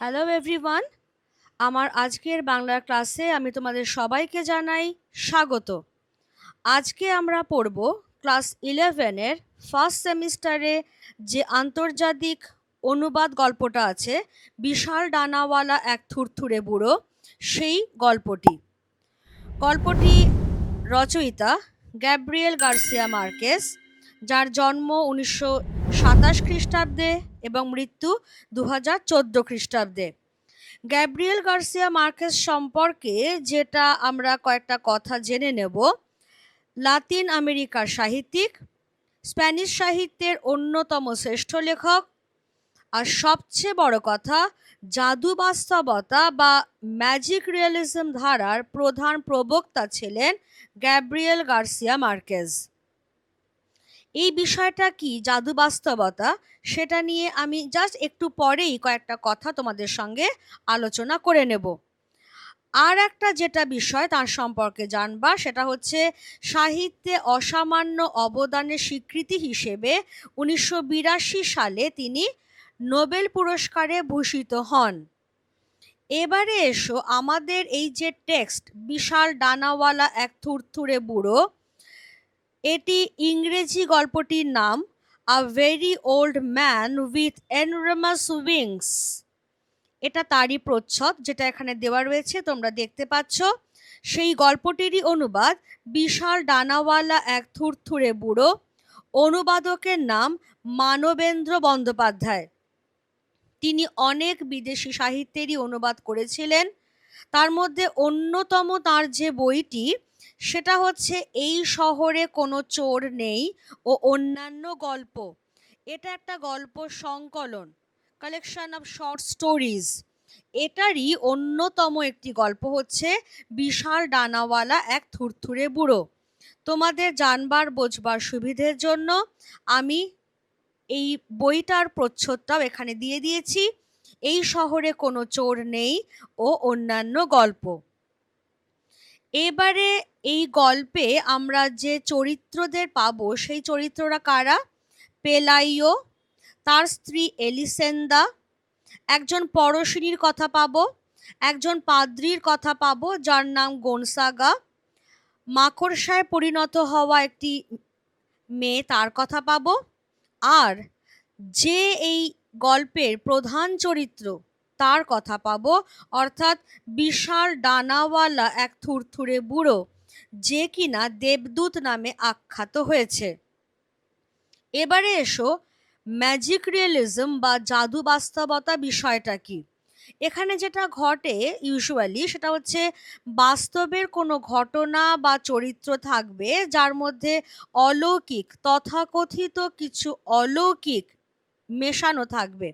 Hello everyone, আমার আজকের বাংলা ক্লাসে আমি তোমাদের সবাইকে জানাই স্বাগত। আজকে আমরা পড়ব ক্লাস 11-এর ফার্স্ট সেমিস্টারে যে আন্তর্জাতিক অনুবাদ গল্পটা আছে, বিশাল ডানাওয়ালা এক থুরথুরে বুড়ো, সেই গল্পটি রচয়িতা গ্যাব্রিয়েল গার্সিয়া মার্কেস, যার জন্ম 1927 খ্রিস্টাব্দে এবং মৃত্যু 2014 খ্রিস্টাব্দে। গ্যাব্রিয়েল গার্সিয়া মার্কেস সম্পর্কে যেটা আমরা কয়েকটা কথা জেনে নেব: লাতিন আমেরিকার সাহিত্যিক, স্প্যানিশ সাহিত্যের অন্যতম শ্রেষ্ঠ লেখক, আর সবচেয়ে বড় কথা, জাদু বাস্তবতা বা ম্যাজিক রিয়েলিজম ধারার প্রধান প্রবক্তা ছিলেন গ্যাব্রিয়েল গার্সিয়া মার্কেজ। এই বিষয়টা কি জাদু বাস্তবতা, সেটা নিয়ে আমি জাস্ট একটু পরেই কয়েকটা কথা তোমাদের সঙ্গে আলোচনা করে নেব। আর একটা যেটা বিষয় তার সম্পর্কে জানবা, সেটা হচ্ছে সাহিত্যে অসামান্য অবদানের স্বীকৃতি হিসেবে 1982 সালে তিনি নোবেল পুরস্কারে ভূষিত হন। এবারে এসো আমাদের এই যে টেক্সট বিশাল ডানাওয়ালা এক থুরথুরে বুড়ো, এটি ইংরেজি গল্পটির নাম a very old man with enormous wings. এটা তারই প্রচ্ছদ যেটা এখানে দেওয়া রয়েছে, তোমরা দেখতে পাচ্ছ। সেই গল্পটিরই অনুবাদ বিশাল ডানাওয়ালা এক থুরথুরে বুড়ো। অনুবাদকের নাম মানবেন্দ্র বন্দ্যোপাধ্যায়। তিনি অনেক বিদেশি সাহিত্যেরই অনুবাদ করেছিলেন। তার মধ্যে অন্যতম তার যে বইটি, সেটা হচ্ছে এই শহরে কোনো চোর নেই ও অন্যান্য গল্প। এটা একটা গল্প সংকলন, কালেকশন অফ শর্ট স্টোরিজ। এটারই অন্যতম একটি গল্প হচ্ছে বিশাল ডানাওয়ালা এক থুরথুরে বুড়ো। তোমাদের জানবার বোঝবার সুবিধের জন্য আমি এই বইটার প্রচ্ছদটাও এখানে দিয়ে দিয়েছি, এই শহরে কোনো চোর নেই ও অন্যান্য গল্প। এবারে এই গল্পে আমরা যে চরিত্রদের পাবো, সেই চরিত্ররা কারা? পেলাইও, তার স্ত্রী এলিসেন্দা, একজন পরশিনীর কথা পাবো, একজন পাদ্রির কথা পাবো যার নাম গনসাগা, মাকড়সায় পরিণত হওয়া একটি মেয়ে, তার কথা পাবো। আর যে এই গল্পের প্রধান চরিত্র, তার কথা পাবো, অর্থাৎ বিশাল ডানাওয়ালা এক থুরথুরে বুড়ো, যে কিনা দেবদূত নামে আখ্যাত হয়েছে। এবারে এসো ম্যাজিক রিয়েলিজম বা জাদু বাস্তবতা বিষয়টা কি। এখানে যেটা ঘটে ইউজুয়ালি, সেটা হচ্ছে বাস্তবের কোনো ঘটনা বা চরিত্র থাকবে যার মধ্যে অলৌকিক, তথাকথিত কিছু অলৌকিক মেশানো থাকবে,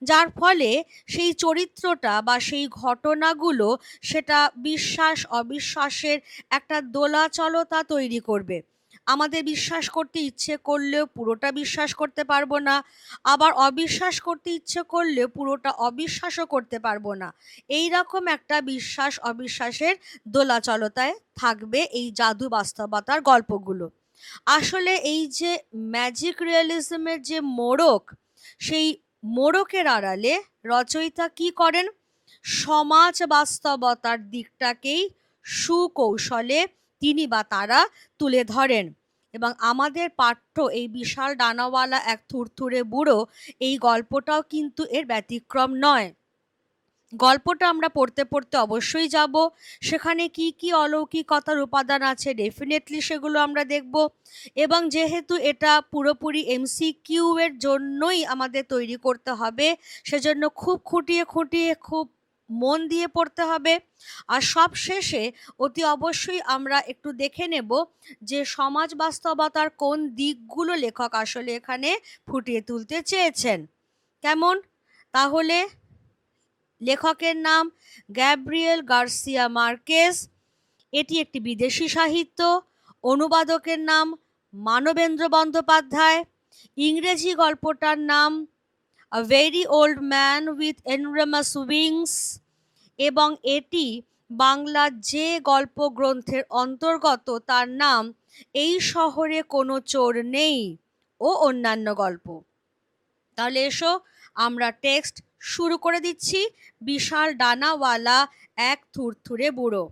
যার ফলে সেই চরিত্রটা বা সেই ঘটনাগুলো সেটা বিশ্বাস অবিশ্বাসের একটা দোলাচলতা তৈরি করবে। আমাদের বিশ্বাস করতে ইচ্ছে করলেও পুরোটা বিশ্বাস করতে পারবো না, আবার অবিশ্বাস করতে ইচ্ছে করলেও পুরোটা অবিশ্বাসও করতে পারবো না। এই রকম একটা বিশ্বাস অবিশ্বাসের দোলাচলতায় থাকবে এই জাদু বাস্তবতার গল্পগুলো। আসলে এই যে ম্যাজিক রিয়েলিজমের যে মোড়ক, সেই মোড়কের আড়ালে রচয়িতা কি করেন? সমাজ বাস্তবতার দিকটাকেই সুকৌশলে তিনি বা তারা তুলে ধরেন। এবং আমাদের পাঠ্য এই বিশাল ডানাওয়ালা এক থুরথুরে বুড়ো, এই গল্পটাও কিন্তু এর ব্যতিক্রম নয়। গল্পটা আমরা পড়তে পড়তে অবশ্যই যাব, সেখানে কি কি অলৌকিকতার উপাদান আছে ডেফিনেটলি সেগুলো আমরা দেখব। এবং যেহেতু এটা পুরোপুরি MCQ এর জন্যই আমাদের তৈরি করতে হবে, সেজন্য খুব খুঁটিয়ে খুঁটিয়ে খুব মন দিয়ে পড়তে হবে। আর সব শেষে অতি অবশ্যই আমরা একটু দেখে নেব যে সমাজ বাস্তবতার কোন দিকগুলো লেখক আসলে এখানে ফুটিয়ে তুলতে চেয়েছেন। কেমন? তাহলে লেখকের নাম গ্যাব্রিয়েল গার্সিয়া মার্কেস, এটি একটি বিদেশি সাহিত্য। অনুবাদকের নাম মানবেন্দ্র বন্দ্যোপাধ্যায়। ইংরেজি গল্পটার নাম a very old man with enormous wings, এবং এটি বাংলা যে গল্প গ্রন্থের অন্তর্গত তার নাম এই শহরে কোনো চোর নেই ও অন্যান্য গল্প। তাহলে এসো আমরা টেক্সট শুরু করে দিচ্ছি। বিশাল ডানাওয়ালা এক থুরথুরে বুড়ো।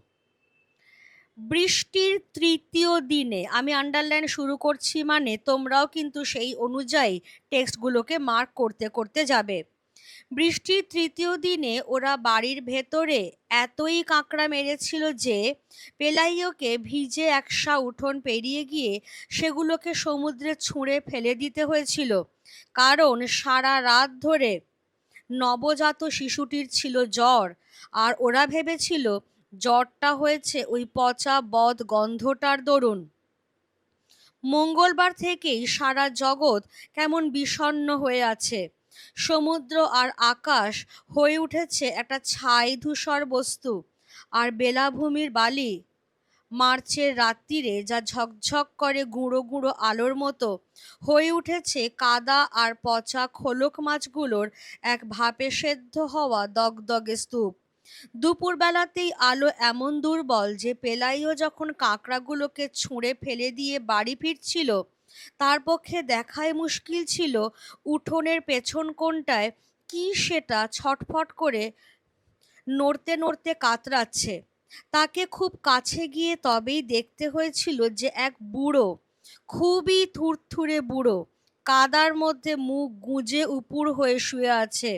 বৃষ্টির তৃতীয় দিনে, আমি আন্ডারলাইন শুরু করছি মানে তোমরাও কিন্তু সেই অনুযায়ী টেক্সটগুলোকে মার্ক করতে করতে যাবে। বৃষ্টির তৃতীয় দিনে ওরা বাড়ির ভেতরে এতই কাঁকড়া মেরেছিল যে পেলাইওকে ভিজে একসা উঠোন পেরিয়ে গিয়ে সেগুলোকে সমুদ্রে ছুঁড়ে ফেলে দিতে হয়েছিল, কারণ সারা রাত ধরে নবজাত শিশুটির ছিল জ্বর, আর ওরা ভেবেছিল জ্বরটা হয়েছে ওই পচা বদ গন্ধটার দরুন। মঙ্গলবার থেকেই সারা জগৎ কেমন বিষণ্ণ হয়ে আছে। সমুদ্র আর আকাশ হয়ে উঠেছে একটা ছাই ধূসর বস্তু, আর বেলাভূমির বালি মার্চের রাত্রিরে যা ঝকঝক করে গুঁড়ো গুঁড়ো আলোর মতো হয়ে উঠেছে কাদা আর পচা খোলক মাছগুলোর এক ভাপে সেদ্ধ হওয়া দগদগে স্তূপ। দুপুরবেলাতেই আলো এমন দুর্বল যে পেলাইও যখন কাঁকড়াগুলোকে ছুঁড়ে ফেলে দিয়ে বাড়ি ফিরছিল, তার পক্ষে দেখাই মুশকিল ছিল উঠোনের পেছন কোণটায় কি সেটা ছটফট করে নড়তে নড়তে কাতরাচ্ছে। তাকে খুব কাছে গিয়ে তবেই দেখতে হয়েছিল যে এক বুড়ো, খুবই থুরথুরে বুড়ো, কাদার মধ্যে মুখ গুঁজে উপুড় হয়ে শুয়ে আছে,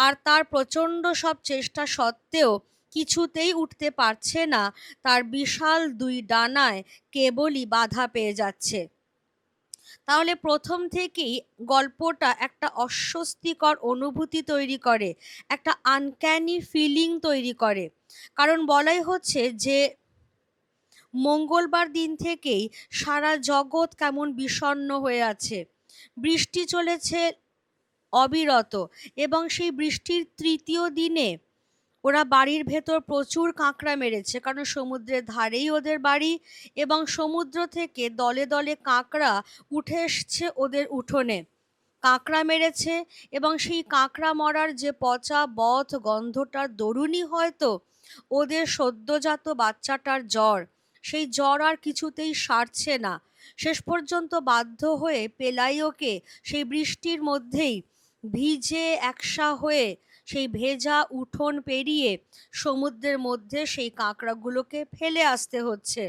আর তার প্রচণ্ড সব চেষ্টা সত্ত্বেও কিছুতেই উঠতে পারছে না। তার বিশাল দুই ডানায় কেবলই বাধা পেয়ে যাচ্ছে। তাহলে প্রথম থেকেই গল্পটা একটা অস্বস্তিকর অনুভূতি তৈরি করে, একটা আনক্যানি ফিলিং তৈরি করে। কারণ বলাই হচ্ছে যে মঙ্গলবার দিন থেকেই সারা জগৎ কেমন বিষণ্ণ হয়ে আছে। বৃষ্টি চলেছে অবিরত, এবং সেই বৃষ্টির তৃতীয় দিনে ওরা বাড়ির ভেতর প্রচুর কাঁকড়া মেরেছে, কারণ সমুদ্রের ধারেই ওদের বাড়ি, এবং সমুদ্র থেকে দলে দলে কাঁকড়া উঠে এসছে ওদের উঠোনে। কাঁকড়া মেরেছে, এবং সেই কাঁকড়া মরার যে পচা বথ গন্ধটার দরুনই হয়তো ওদের সদ্যজাত বাচ্চাটার জ্বর, সেই জ্বর আর কিছুতেই সারছে না। শেষ পর্যন্ত বাধ্য হয়ে পেলাইওকে সেই বৃষ্টির মধ্যেই ভিজে একসা হয়ে সেই ভেজা উঠোন পেরিয়ে সমুদ্রের মধ্যে সেই কাঁকড়াগুলোকে ফেলে আসতে হচ্ছে।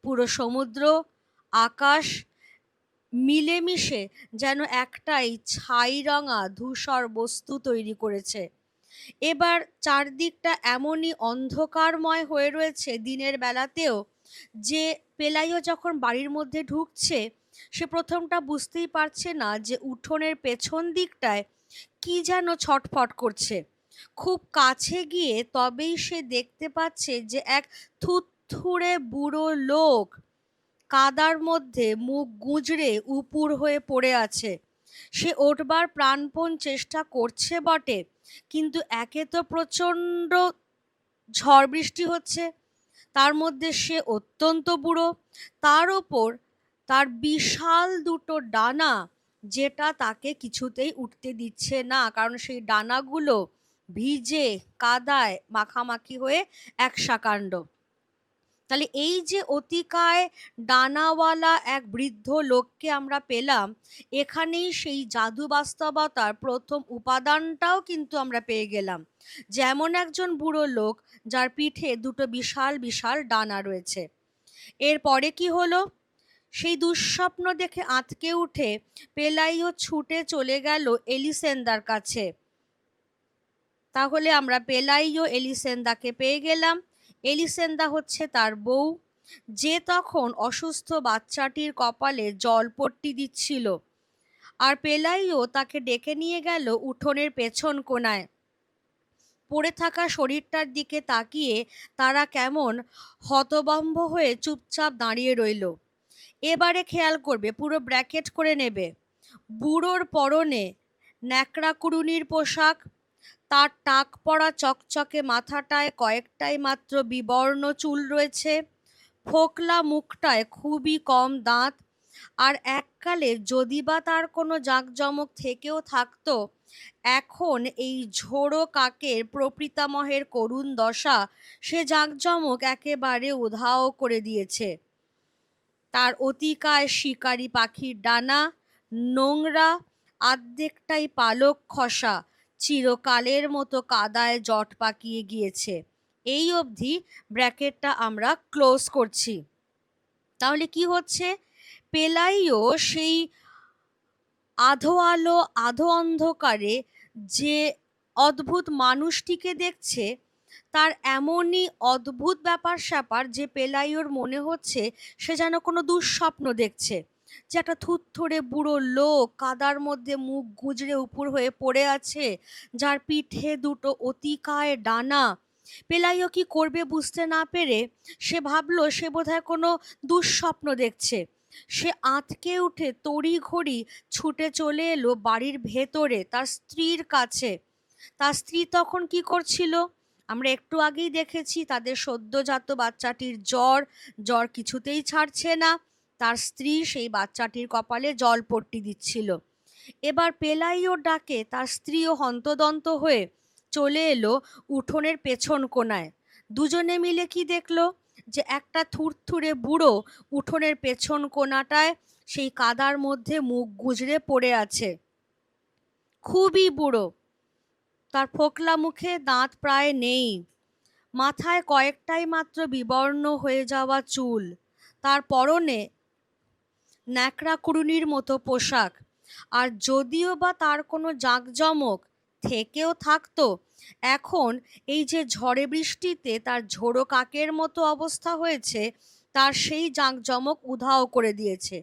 পুরো সমুদ্র, আকাশ মিলেমিশে যেন একটাই ছাই রঙা ধূসর বস্তু তৈরি করেছে। এবার চারদিকটা এমনই অন্ধকারময় হয়ে রয়েছে দিনের বেলাতেও যে পেলাইও যখন বাড়ির মধ্যে ঢুকছে, সে প্রথমটা বুঝতেই পারছে না যে উঠোনের পেছন দিকটায় কি যেন ছটফট করছে। খুব কাছে গিয়ে তবেই সে দেখতে পাচ্ছে যে এক থুতথুড়ে বুড়ো লোক কাদার মধ্যে মুখ গুঁজরে উপুড় হয়ে পড়ে আছে। সে ওঠবার প্রাণপণ চেষ্টা করছে বটে, কিন্তু একে তো প্রচণ্ড ঝড় বৃষ্টি হচ্ছে, তার মধ্যে সে অত্যন্ত বুড়ো, তার ওপর তার বিশাল দুটো ডানা, যেটা তাকে কিছুতেই উঠতে দিচ্ছে না, কারণ সেই ডানাগুলো ভিজে কাদায় মাখামাখি হয়ে একসাকাণ্ড। তাহলে এই যে অতিকায় ডানাওয়ালা এক বৃদ্ধ লোককে আমরা পেলাম, এখানেই সেই জাদু বাস্তবতার প্রথম উপাদানটাও কিন্তু আমরা পেয়ে গেলাম। যেমন একজন বুড়ো লোক যার পিঠে দুটো বিশাল বিশাল ডানা রয়েছে। এরপরে কি হলো? সেই দুঃস্বপ্ন দেখে আঁতকে উঠে পেলাইও ছুটে চলে গেল এলিসেন্দার কাছে। তাহলে আমরা পেলাইও এলিসেন্দাকে পেয়ে গেলাম। এলিসেন্দা হচ্ছে তার বউ, যে তখন অসুস্থ বাচ্চাটির কপালে জলপট্টি দিচ্ছিল, আর পেলাইও তাকে ডেকে নিয়ে গেল উঠোনের পেছন কোণায়। পড়ে থাকা শরীরটার দিকে তাকিয়ে তারা কেমন হতভম্ব হয়ে চুপচাপ দাঁড়িয়ে রইল। এবারে খেয়াল করবে, পুরো ব্র্যাকেট করে নেবে। বুড়োর পরনে ন্যাকড়া কুড়ুনির পোশাক, তার টাক পড়া চকচকে মাথাটায় কয়েকটাই মাত্র বিবর্ণ চুল রয়েছে, ফোকলা মুখটায় খুবই কম দাঁত, আর এককালে যদি বা তার কোনো জাঁকজমক থেকেও থাকতো, এখন এই ঝোড়ো কাকের প্রপিতামহের করুণ দশা সে জাঁকজমক একেবারে উধাও করে দিয়েছে। তার অতিকায় শিকারি পাখির ডানা, নোংরা, আর্ধেকটাই পালক খসা, চিরকালের মতো কাদায় জট পাকিয়ে গিয়েছে। এই অবধি ব্র্যাকেটটা আমরা ক্লোজ করছি। তাহলে কি হচ্ছে, পেলাইও সেই আধো আলো আধো অন্ধকারে যে অদ্ভুত মানুষটিকে দেখছে, তার এমনই অদ্ভুত ব্যাপার স্যাপার যে পেলাইওর মনে হচ্ছে সে যেন কোনো দুঃস্বপ্ন দেখছে, যে একটা থুরথুরে বুড়ো লোক কাদার মধ্যে মুখ গুজরে উপুর হয়ে পড়ে আছে, যার পিঠে দুটো অতিকায় ডানা। পেলাইও কি করবে বুঝতে না পেরে সে ভাবলো সে বোধহয় কোনো দুঃস্বপ্ন দেখছে। সে আঁতকে উঠে তড়িঘড়ি ছুটে চলে এলো বাড়ির ভেতরে তার স্ত্রীর কাছে। তার স্ত্রী তখন কি করছিল, আমরা একটু আগেই দেখেছি, তাদের সদ্যজাত বাচ্চাটির জ্বর, জ্বর কিছুতেই ছাড়ছে না। তার স্ত্রী সেই বাচ্চাটির কপালে জলপট্টি দিচ্ছিল। এবার পেলাইওর ডাকে তার স্ত্রীও হন্তদন্ত হয়ে চলে এলো উঠোনের পেছন কোণায়। দুজনে মিলে কি দেখলো, যে একটা থুরথুরে বুড়ো উঠোনের পেছন কোণাটায় সেই কাদার মধ্যে মুখ গুজরে পড়ে আছে। খুবই বুড়ো, তার ফোকলা মুখে দাঁত প্রায় নেই, মাথায় কয়েকটাই মাত্র বিবর্ণ হয়ে যাওয়া চুল, তার পরনে ন্যাকড়া কুড়ুনির মতো পোশাক। আর যদিও বা তার কোনো জাঁকজমক থেকেও থাকতো, এখন এই যে ঝড়ে বৃষ্টিতে তার ঝোড়ো কাকের মতো অবস্থা হয়েছে, তার সেই জাঁকজমক উধাও করে দিয়েছে।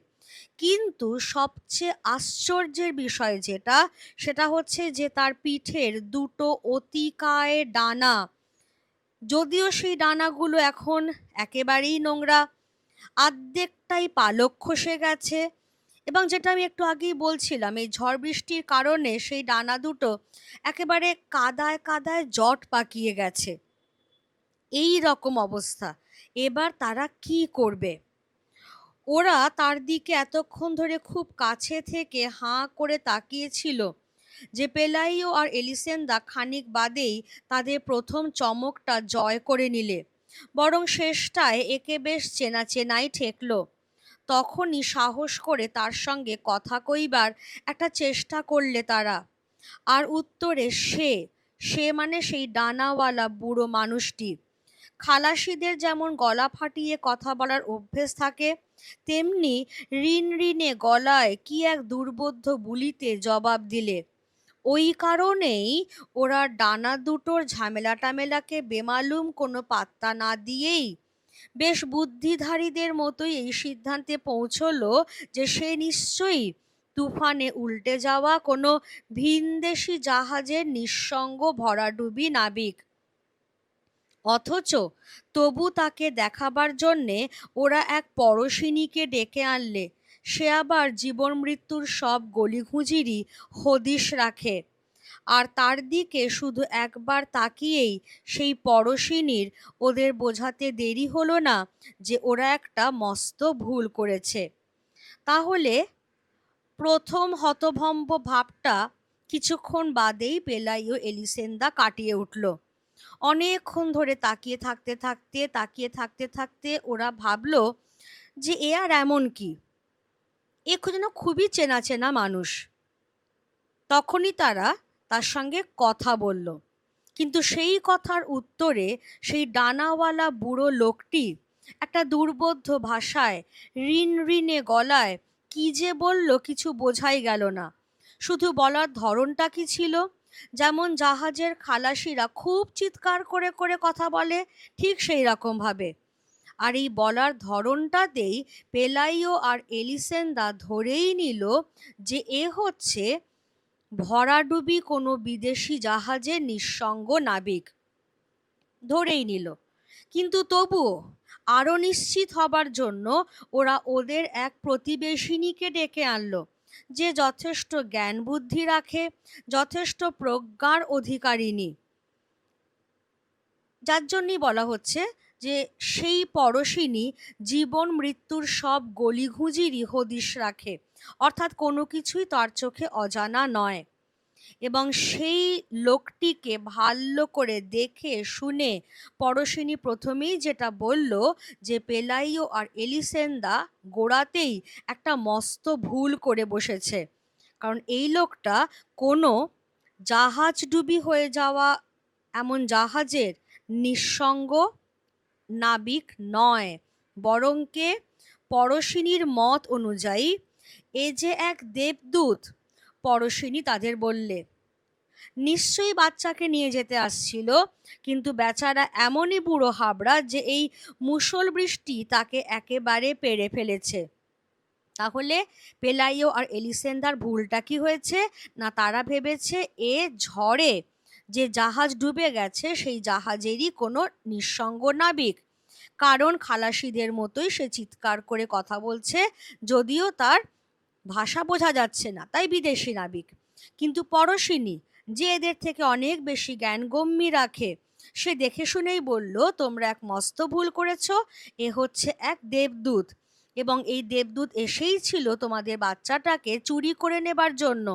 কিন্তু সবচেয়ে আশ্চর্যের বিষয় যেটা, সেটা হচ্ছে যে তার পিঠের দুটো অতিকায় ডানা, যদিও সেই ডানাগুলো এখন একেবারেই নোংরা, আর্ধেকটাই পালক খসে গেছে, এবং যেটা আমি একটু আগেই বলছিলাম, এই ঝড় বৃষ্টির কারণে সেই ডানা দুটো একেবারে কাদায় কাদায় জট পাকিয়ে গেছে। এই রকম অবস্থা। এবার তারা কি করবে? ওরা তার দিকে এতক্ষণ ধরে খুব কাছে থেকে হাঁ করে তাকিয়েছিল, যে পেলাইও আর এলিসেন্দা খানিক বাদেই তাদের প্রথম চমকটা জয় করে নিলে, বরং শেষটায় একে বেশ চেনা চেনাই ঠেকল। তখনই সাহস করে তার সঙ্গে কথা কইবার একটা চেষ্টা করলে তারা। আর উত্তরে সে সে মানে সেই ডানাওয়ালা বুড়ো মানুষটি। খালাসিদের যেমন গলা ফাটিয়ে কথা বলার অভ্যেস থাকে, তেমনি ঋণ ঋণে গলায় কি এক দুর্বোধ্য বুলিতে জবাব দিলে। ওই কারণেই ওরা ডানা দুটোর ঝামেলা টামেলাকে বেমালুম কোনো পাত্তা না দিয়েই বেশ বুদ্ধিধারীদের মতোই এই সিদ্ধান্তে পৌঁছলো যে সে নিশ্চয়ই তুফানে উল্টে যাওয়া কোনো ভিনদেশি জাহাজের নিঃসঙ্গ ভরাডুবি নাবিক। অথচ তবু তাকে দেখাবার জন্যে ওরা এক পরশিনীকে ডেকে আনলে, সে আবার জীবন মৃত্যুর সব গলিঘুঁজিরই হদিশ রাখে। আর তার দিকে শুধু একবার তাকিয়েই সেই পরশিনীর ওদের বোঝাতে দেরি হলো না যে ওরা একটা মস্ত ভুল করেছে। তাহলে প্রথম হতভম্ব ভাবটা কিছুক্ষণ বাদেই পেলাইও এলিসেন্দা কাটিয়ে উঠল। অনেকক্ষণ ধরে তাকিয়ে থাকতে থাকতে ওরা ভাবলো যে এ আর এমন কি, এ যেন খুবই চেনা চেনা মানুষ। তখনই তারা তার সঙ্গে কথা বলল, কিন্তু সেই কথার উত্তরে সেই ডানাওয়ালা বুড়ো লোকটি একটা দুর্বোধ্য ভাষায় ঋণ ঋণে গলায় কি যে বলল কিছু বোঝাই গেল না। শুধু বলার ধরনটা কি ছিল, যেমন জাহাজের খালাসিরা খুব চিৎকার করে করে কথা বলে, ঠিক সেই রকম ভাবে। আর এই বলার ধরনটাতেই পেলাইও আর এলিসেন্দা ধরেই নিল যে এ হচ্ছে ভরাডুবি কোনো বিদেশি জাহাজের নিঃসঙ্গ নাবিক। ধরেই নিল, কিন্তু তবুও আরো নিশ্চিত হবার জন্য ওরা ওদের এক প্রতিবেশিনীকে ডেকে আনলো, যে যথেষ্ট জ্ঞান বুদ্ধি রাখে, যথেষ্ট প্রজ্ঞার অধিকারিণী, যার জন্যই বলা হচ্ছে যে সেই পরশিনী জীবন মৃত্যুর সব গলিঘুঁজিরই হদিশ রাখে, অর্থাৎ কোনো কিছুই তার চোখে অজানা নয়। এবং সেই লোকটিকে ভালো করে দেখে শুনে পরশিনী প্রথমেই যেটা বলল, যে পেলাইও আর এলিসেন্দা গোড়াতেই একটা মস্ত ভুল করে বসেছে, কারণ এই লোকটা কোনো জাহাজডুবি হয়ে যাওয়া এমন জাহাজের নিঃসঙ্গ নাবিক নয়, বরংকে পরশিনীর মত অনুযায়ী এ যে এক দেবদূত। পরশিনী তাদের বললে, নিশ্চয়ই বাচ্চাকে নিয়ে যেতে আসছিল, কিন্তু বেচারা এমনই বুড়ো হাবড়া যে এই মুষল বৃষ্টি তাকে একেবারে পেড়ে ফেলেছে। তাহলে পেলাইও আর এলিসেন্দার ভুলটা কি হয়েছে? না, তারা ভেবেছে এ ঝড়ে যে জাহাজ ডুবে গেছে সেই জাহাজেরই কোনো নিঃসঙ্গ নাবিক, কারণ খালাসিদের মতোই সে চিৎকার করে কথা বলছে, যদিও তার ভাষা বোঝা যাচ্ছে না, তাই বিদেশি নাবিক। কিন্তু পরশিনী, যে এদের থেকে অনেক বেশি জ্ঞানগম্যি রাখে, সে দেখে শুনেই বলল, তোমরা এক মস্ত ভুল করেছ, এ হচ্ছে এক দেবদূত, এবং এই দেবদূত এসেই ছিল তোমাদের বাচ্চাটাকে চুরি করে নেবার জন্য।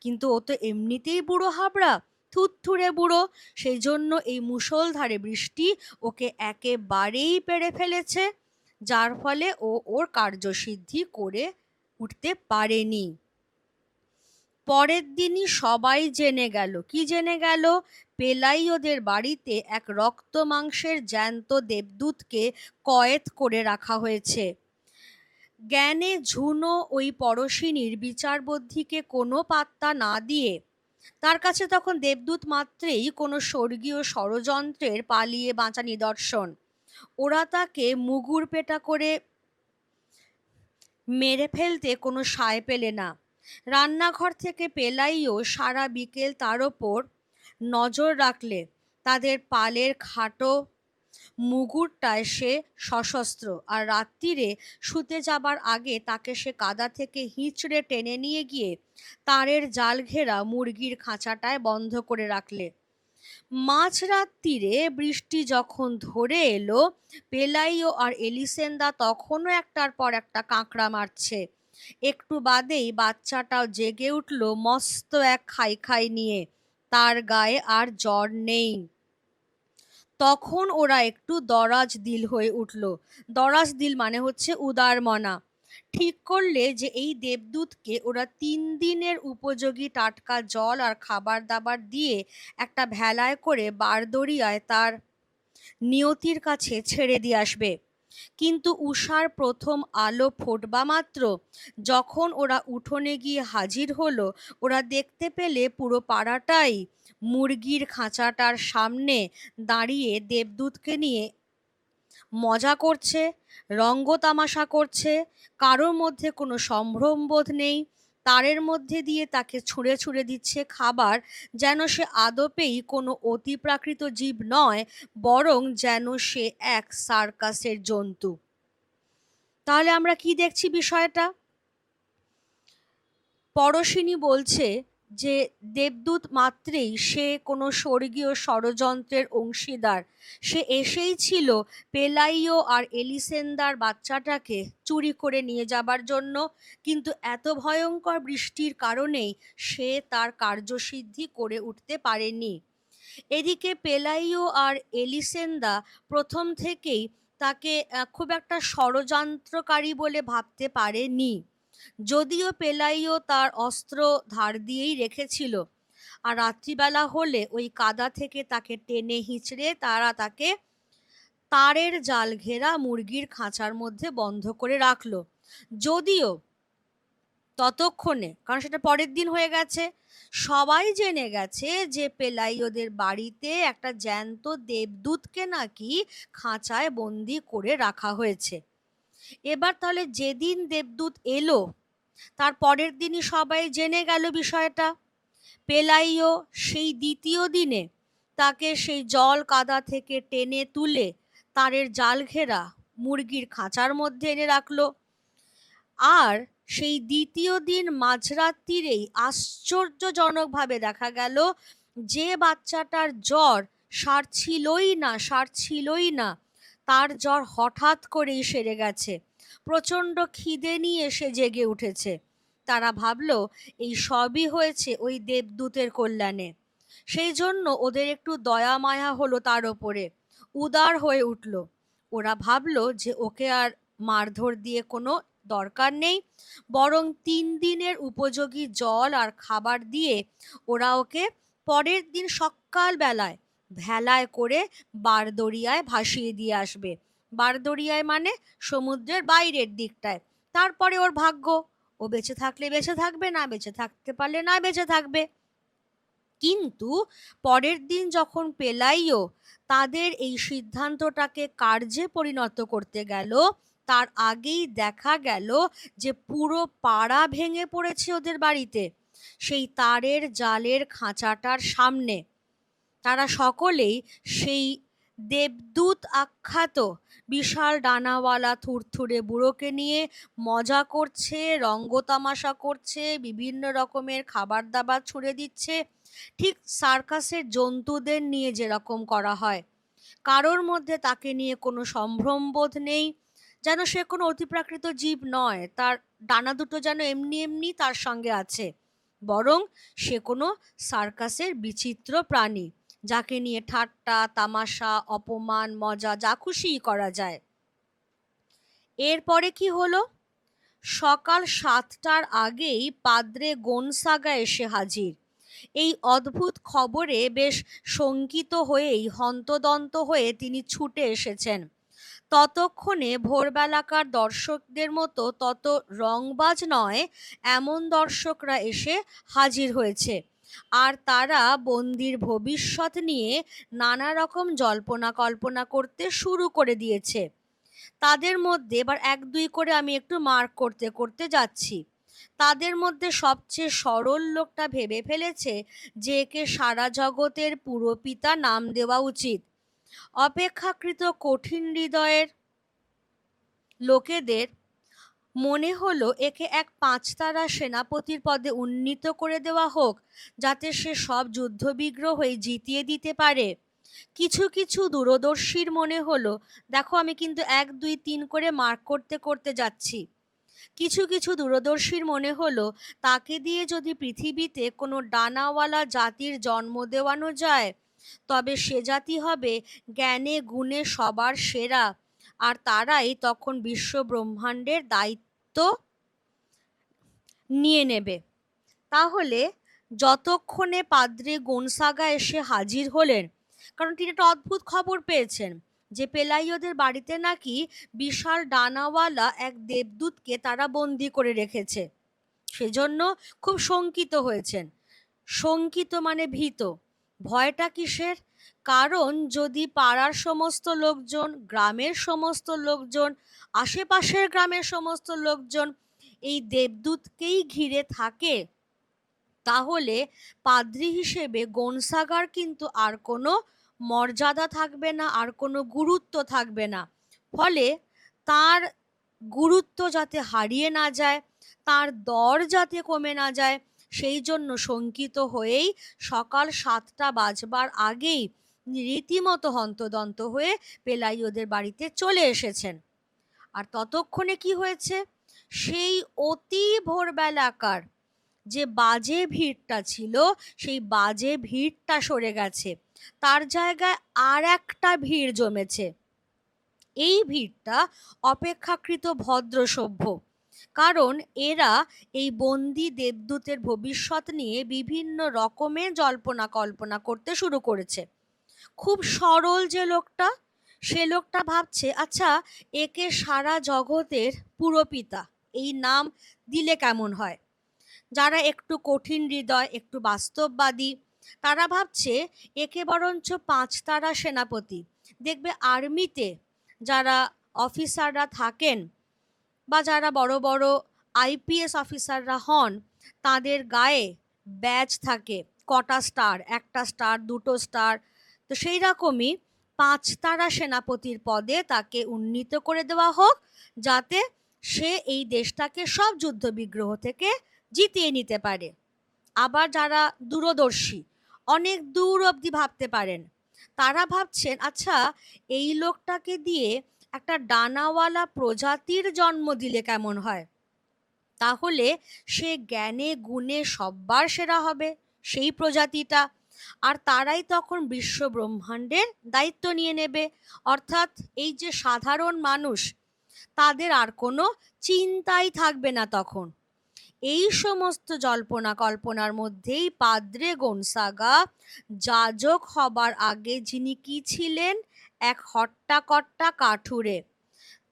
কিন্তু ও তো এমনিতেই বুড়ো হাবড়া, থুতথুড়ে বুড়ো, সেই জন্য এই মুষলধারে বৃষ্টি ওকে একেবারেই পেড়ে ফেলেছে, যার ফলে ও ওর কার্যসিদ্ধি করে উঠতে পারেনি। পরের দিনই সবাই জেনে গেল। কি জেনে গেল? পেলাইওদের বাড়িতে এক রক্ত মাংসের জ্যান্ত দেবদূতকে কয়েদ করে রাখা হয়েছে। জ্ঞানে ঝুনো ওই পরশিনীর বিচার বুদ্ধিকে কোনো পাত্তা না দিয়ে, তার কাছে তখন দেবদূত মাত্রেই কোনো স্বর্গীয় ষড়যন্ত্রের পালিয়ে বাঁচা নিদর্শন। ওরা তাকে মুগুর পেটা করে মেরে ফেলতে কোনো সায় পেলে না। রান্নাঘর থেকে পেলাইও সারা বিকেল তার ওপর নজর রাখলে। তাদের পালের খাটো মুগুরটায় সে সশস্ত্র, আর রাত্রিরে শুতে যাবার আগে তাকে সে কাদা থেকে হিঁচড়ে টেনে নিয়ে গিয়ে তারের জাল ঘেরা মুরগির খাঁচাটায় বন্ধ করে রাখলে। মাঝরাত্রিরে বৃষ্টি যখন ধরে এলো, পেলাইও আর এলিসেন্দা তখনও একটার পর একটা কাঁকড়া মারছে। একটু বাদেই বাচ্চাটাও জেগে উঠল মস্ত এক খাই খাই নিয়ে। তার গায়ে আর জ্বর নেই। তখন ওরা একটু দরাজ দিল হয়ে উঠল। দরাজ দিল মানে হচ্ছে উদারমনা। ঠিক করলে যে এই দেবদূতকে ওরা 3 দিনের উপযোগী টাটকা জল আর খাবার দাবার দিয়ে একটা ভেলায় করে বারদরিয়ায় তার নিয়তির কাছে ছেড়ে দিয়ে আসবে। কিন্তু উষার প্রথম আলো ফোটবা মাত্র যখন ওরা উঠোনে গিয়ে হাজির হলো, ওরা দেখতে পেলে পুরো পাড়াটাই মুরগির খাঁচাটার সামনে দাঁড়িয়ে দেবদূতকে নিয়ে মজা করছে, রঙ্গ তামাশা করছে। কারোর মধ্যে কোনো সম্ভ্রমবোধ নেই। তারের মধ্যে দিয়ে তাকে ছুঁড়ে ছুঁড়ে দিচ্ছে খাবার, যেন সে আদপেই কোনো অতিপ্রাকৃত জীব নয়, বরং যেন সে এক সার্কাসের জন্তু। তাহলে আমরা কি দেখছি বিষয়টা? পরশিনী বলছে যে দেবদূত মাত্রেই সে কোনো স্বর্গীয় ষড়যন্ত্রের অংশীদার। সে এসেই ছিল পেলাইও আর এলিসেন্দার বাচ্চাটাকে চুরি করে নিয়ে যাবার জন্য, কিন্তু এত ভয়ঙ্কর বৃষ্টির কারণেই সে তার কার্যসিদ্ধি করে উঠতে পারেনি। এদিকে পেলাইও আর এলিসেন্দা প্রথম থেকেই তাকে খুব একটা ষড়যন্ত্রকারী বলে ভাবতে পারেনি, যদিও পেলাইও তার অস্ত্র ধার দিয়েই রেখেছিল। আর রাত্রিবেলা হলে ওই কাদা থেকে তাকে টেনে হিঁচড়ে তারা তাকে তারের জাল ঘেরা মুরগির খাঁচার মধ্যে বন্ধ করে রাখলো। যদিও ততক্ষণে, কারণ সেটা পরের দিন হয়ে গেছে, সবাই জেনে গেছে যে পেলাইওদের বাড়িতে একটা জ্যান্ত দেবদূতকে নাকি খাঁচায় বন্দি করে রাখা হয়েছে। এবার তাহলে যেদিন দেবদূত এলো তার পরের দিনই সবাই জেনে গেল বিষয়টা। পেলাইও সেই দ্বিতীয় দিনে তাকে সেই জল কাদা থেকে টেনে তুলে তারের জাল ঘেরা মুরগির খাঁচার মধ্যে এনে রাখলো। আর সেই দ্বিতীয় দিন মাঝরাত্রিরেই আশ্চর্যজনকভাবে দেখা গেল যে বাচ্চাটার জ্বর সারছিলই না, তার জ্বর হঠাৎ করেই সেরে গেছে। প্রচণ্ড খিদে নিয়ে সে জেগে উঠেছে। তারা ভাবল এই সবই হয়েছে ওই দেবদূতের কল্যাণে। সেই জন্য ওদের একটু দয়া মায়া হলো তার ওপরে, উদার হয়ে উঠল। ওরা ভাবল যে ওকে আর মারধর দিয়ে কোনো দরকার নেই, বরং 3 দিনের উপযোগী জল আর খাবার দিয়ে ওরা ওকে পরের দিন সকালবেলায় ভেলায় করে বারদরিয়ায় ভাসিয়ে দিয়ে আসবে। বারদরিয়ায় মানে সমুদ্রের বাইরের দিকটায়। তারপরে ওর ভাগ্য, ও বেঁচে থাকলে বেঁচে থাকবে, না বেঁচে থাকতে পারলে না বেঁচে থাকবে। কিন্তু পরের দিন যখন পেলাইও তাদের এই সিদ্ধান্তটাকে কার্যে পরিণত করতে গেল, তার আগেই দেখা গেল যে পুরো পাড়া ভেঙে পড়েছে ওদের বাড়িতে, সেই তারের জালের খাঁচাটার সামনে। তারা সকলেই সেই দেবদূত আখ্যাত বিশাল ডানাওয়ালা থুরথুরে বুড়োকে নিয়ে মজা করছে, রঙ্গতামাশা করছে, বিভিন্ন রকমের খাবার দাবার ছুঁড়ে দিচ্ছে, ঠিক সার্কাসের জন্তুদের নিয়ে যেরকম করা হয়। কারোর মধ্যে তাকে নিয়ে কোনো সম্ভ্রমবোধ নেই, যেন সে কোনো অতিপ্রাকৃত জীব নয়, তার ডানা দুটো যেন এমনি এমনি তার সঙ্গে আছে, বরং সে কোনো সার্কাসের বিচিত্র প্রাণী, যাকে নিয়ে ঠাট্টা তামাশা অপমান মজা যা খুশিই করা যায়। এরপরে কি হলো? সকাল 7টার আগেই পাদ্রে গোনসাগা এসে হাজির। এই অদ্ভুত খবরে বেশ শঙ্কিত হয়েই হন্তদন্ত হয়ে তিনি ছুটে এসেছেন। ততক্ষণে ভোরবেলাকার দর্শকদের মতো তত রংবাজ নয় এমন দর্শকরা এসে হাজির হয়েছে, আর তারা বন্দির ভবিষ্যৎ নিয়ে নানা রকম জল্পনা কল্পনা করতে শুরু করে দিয়েছে। তাদের মধ্যে এবার 1-2 করে আমি একটু মার্ক করতে করতে যাচ্ছি। তাদের মধ্যে সবচেয়ে সরল লোকটা ভেবে ফেলেছে যে একে সারা জগতের পুরপিতা নাম দেওয়া উচিত। অপেক্ষাকৃত কঠিন হৃদয়ের লোকেদের মনে হলো একে এক 5 তারা সেনাপতির পদে উন্নীত করে দেওয়া হোক, যাতে সে সব যুদ্ধবিগ্রহই জিতিয়ে দিতে পারে। কিছু কিছু দূরদর্শীর মনে হলো, দেখো আমি কিন্তু 1-2-3 করে মার্ক করতে করতে যাচ্ছি, কিছু কিছু দূরদর্শীর মনে হলো তাকে দিয়ে যদি পৃথিবীতে কোনো ডানাওয়ালা জাতির জন্ম দেওয়ানো যায়, তবে সে জাতি হবে জ্ঞানে গুণে সবার সেরা, আর তারাই তখন বিশ্ব ব্রহ্মাণ্ডের দায়িত্ব নিয়ে নেবে। তাহলে যতক্ষণে পাদ্রে গোনসাগা এসে হাজির হলেন, কারণ তিনি একটা অদ্ভুত খবর পেয়েছেন যে পেলাইওদের বাড়িতে নাকি বিশাল ডানাওয়ালা এক দেবদূতকে তারা বন্দি করে রেখেছে, সেজন্য খুব শঙ্কিত হয়েছেন। শঙ্কিত মানে ভীত। ভয়টা কিসের? কারণ যদি পাড়ার সমস্ত লোকজন, গ্রামের সমস্ত লোকজন, আশেপাশের গ্রামের সমস্ত লোকজন এই দেবদূতকেই ঘিরে থাকে, তাহলে পাদ্রী হিসেবে গোনসাগার কিন্তু আর কোনো মর্যাদা থাকবে না, আর কোনো গুরুত্ব থাকবে না। ফলে তার গুরুত্ব যাতে হারিয়ে না যায়, তার দর যাতে কমে না যায়, সেই জন্য শঙ্কিত হয়েই সকাল 7টা বাজবার আগেই রীতিমতো হন্তদন্ত হয়ে পেলাইওদের বাড়িতে চলে এসেছেন। আর ততক্ষণে কি হয়েছে? সেই অতি ভোরবেলাকার যে বাজে ভিড়টা ছিল, সেই বাজে ভিড়টা সরে গেছে, তার জায়গায় আর একটা ভিড় জমেছে। এই ভিড়টা অপেক্ষাকৃত ভদ্র সভ্য, কারণ এরা এই বন্দি দেবদূতের ভবিষ্যৎ নিয়ে বিভিন্ন রকমের জল্পনা কল্পনা করতে শুরু করেছে। খুব সরল যে লোকটা, সে লোকটা ভাবছে, আচ্ছা একে সারা জগতের পুরপিতা এই নাম দিলে কেমন হয়। যারা একটু কঠিন হৃদয়, একটু বাস্তববাদী, তারা ভাবছে একে বরঞ্চ 5 তারা সেনাপতি। দেখবে আর্মিতে যারা অফিসাররা থাকেন বা যারা বড় বড় আইপিএস অফিসাররা হন, তাদের গায়ে ব্যাজ থাকে, কটা স্টার, 1টা স্টার, 2টো স্টার। তো সেই রকমই 5 তারা সেনাপতির পদে তাকে উন্নীত করে দেওয়া হোক, যাতে সে এই দেশটাকে সব যুদ্ধ বিগ্রহ থেকে জিতিয়ে নিতে পারে। আবার যারা দূরদর্শী, অনেক দূর অবধি ভাবতে পারেন, তারা ভাবছেন, আচ্ছা এই লোকটাকে দিয়ে একটা ডানাওয়ালা প্রজাতির জন্ম দিলে কেমন হয়, তাহলে সে জ্ঞানে গুণে সব্বার সেরা হবে সেই প্রজাতিটা, আর তারাই তখন বিশ্ব ব্রহ্মাণ্ডের দায়িত্ব নিয়ে নেবে। অর্থাৎ এই যে সাধারণ মানুষ, তাদের আর কোনো চিন্তাই থাকবে না তখন। এই সমস্ত জল্পনা কল্পনার মধ্যেই পাদ্রে গনসাগা যাজক হবার আগে যিনি কি ছিলেন, এক হট্টাকট্টা কাঠুরে,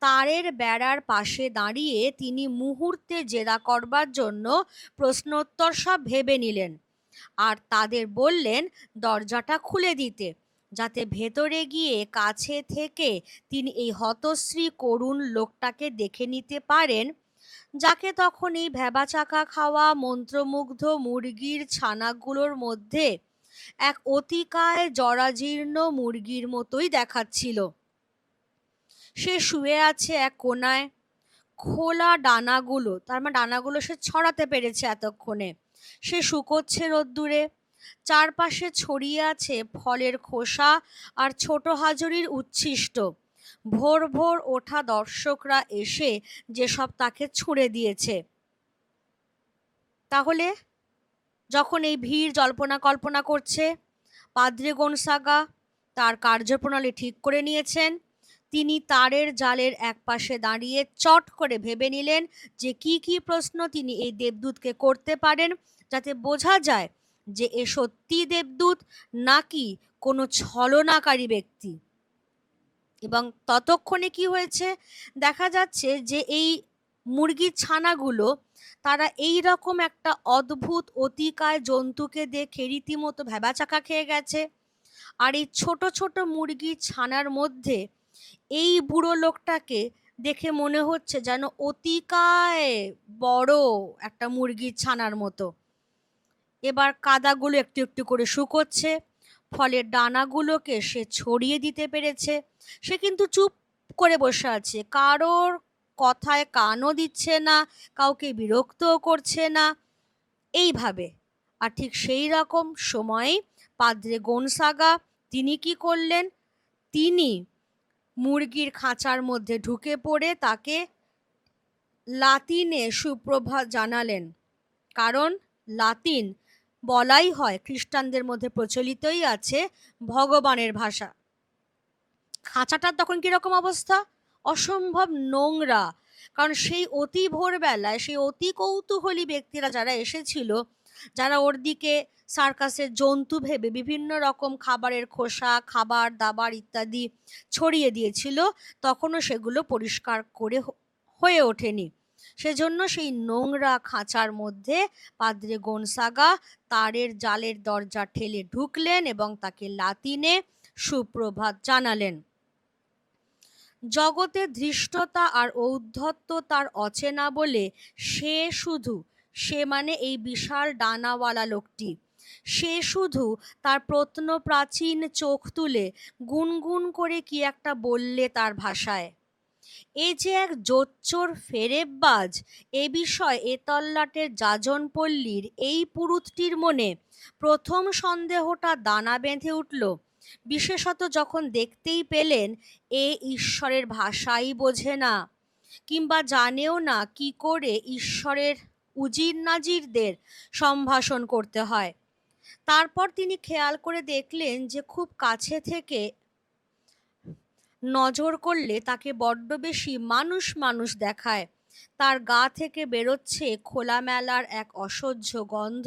তারের বেড়ার পাশে দাঁড়িয়ে তিনি মুহূর্তে জেরা করবার জন্য প্রশ্নোত্তর সব ভেবে নিলেন, আর তাদের বললেন দরজাটা খুলে দিতে, যাতে ভেতরে গিয়ে কাছে থেকে তিনি এই হতশ্রী করুণ লোকটাকে দেখে নিতে পারেন, যাকে তখন এই ভ্যাবাচাকা খাওয়া মন্ত্রমুগ্ধ মুরগির ছানাগুলোর মধ্যে এক অতিকায় জরাজীর্ণ মুরগির মতোই দেখাচ্ছিল। সে শুয়ে আছে এক কোনায়, খোলা ডানাগুলো, তার মানে ডানাগুলো সে ছড়াতে পেরেছে এতক্ষণে, সে শুকোচ্ছে রোদ্দুরে। চারপাশে ছড়িয়ে আছে ফলের খোসা আর ছোট হাজুড়ির উচ্ছিষ্ট। ভোর ভোর ওঠা দর্শকরা এসে যেসব তাকে ছুঁড়ে দিয়েছে। তাহলে যখন এই ভিড় জল্পনা কল্পনা করছে, পাদ্রে গনসাগা তার কার্যপ্রণালী ঠিক করে নিয়েছেন। তিনি তারের জালের একপাশে দাঁড়িয়ে চট করে ভেবে নিলেন যে কি কি প্রশ্ন তিনি এই দেবদূতকে করতে পারেন, যাতে বোঝা যায় যে এ সত্যি দেবদূত নাকি কোনো ছলনাকারী ব্যক্তি। এবং ততক্ষণে কি হয়েছে, দেখা যাচ্ছে যে এই মুরগির ছানাগুলো তারা এই রকম একটা অদ্ভুত অতিকায় জন্তুকে দেখে রীতিমতো ভ্যাবাচাকা খেয়ে গেছে। আর এই ছোট ছোট মুরগির ছানার মধ্যে এই বুড়ো লোকটাকে দেখে মনে হচ্ছে যেন অতিকায় বড় একটা মুরগির ছানার মতো। এবার কাদাগুলো একটু একটু করে শুকোচ্ছে, ফলের ডানাগুলোকে সে ছড়িয়ে দিতে পেরেছে। সে কিন্তু চুপ করে বসে আছে, কারোর কথায় কানও দিচ্ছে না, কাউকে বিরক্তও করছে না, এইভাবে। আর ঠিক সেই রকম সময়ে পাদ্রে গনসাগা তিনি কি করলেন, তিনি মুরগির খাঁচার মধ্যে ঢুকে পড়ে তাকে লাতিনে সুপ্রভাত জানালেন। কারণ লাতিন বলাই হয় খ্রিস্টানদের মধ্যে প্রচলিতই আছে ভগবানের ভাষা। খাঁচাটার তখন কিরকম অবস্থা, অসম্ভব নোংরা। কারণ সেই অতি ভোরবেলায় সেই অতি কৌতূহলী ব্যক্তিরা যারা এসেছিল, যারা ওর দিকে সার্কাসের জন্তু ভেবে বিভিন্ন রকম খাবারের খোসা, খাবার দাবার ইত্যাদি ছড়িয়ে দিয়েছিল, তখনও সেগুলো পরিষ্কার করে হয়ে ওঠেনি। সেজন্য সেই নোংরা খাঁচার মধ্যে পাদ্রে গনসাগা তারের জালের দরজা ঠেলে ঢুকলেন এবং তাকে লাতিনে সুপ্রভাত জানালেন। জগতে ধৃষ্টতা আর ঔদ্ধত্য তার অচেনা বলে সে মানে এই বিশাল ডানাওয়ালা লোকটি, সে শুধু তার প্রত্ন প্রাচীন চোখ তুলে গুনগুন করে কি একটা বললে তার ভাষায়। এ যে এক জোচ্চোর ফেরেববাজ, এ বিষয় এ তল্লাটের যাজনপল্লীর এই পুরুতটির মনে প্রথম সন্দেহটা দানা বেঁধে উঠল, বিশেষত যখন দেখতেই পেলেন এ ঈশ্বরের ভাষাই বোঝে না, কিংবা জানেও না কি করে ঈশ্বরের উজির নাজিরদের সম্ভাষণ করতে হয়। তারপর তিনি খেয়াল করে দেখলেন যে খুব কাছে থেকে নজর করলে তাকে বড্ড বেশি মানুষ মানুষ দেখায়। তার গা থেকে বেরোচ্ছে খোলামেলার এক অসহ্য গন্ধ,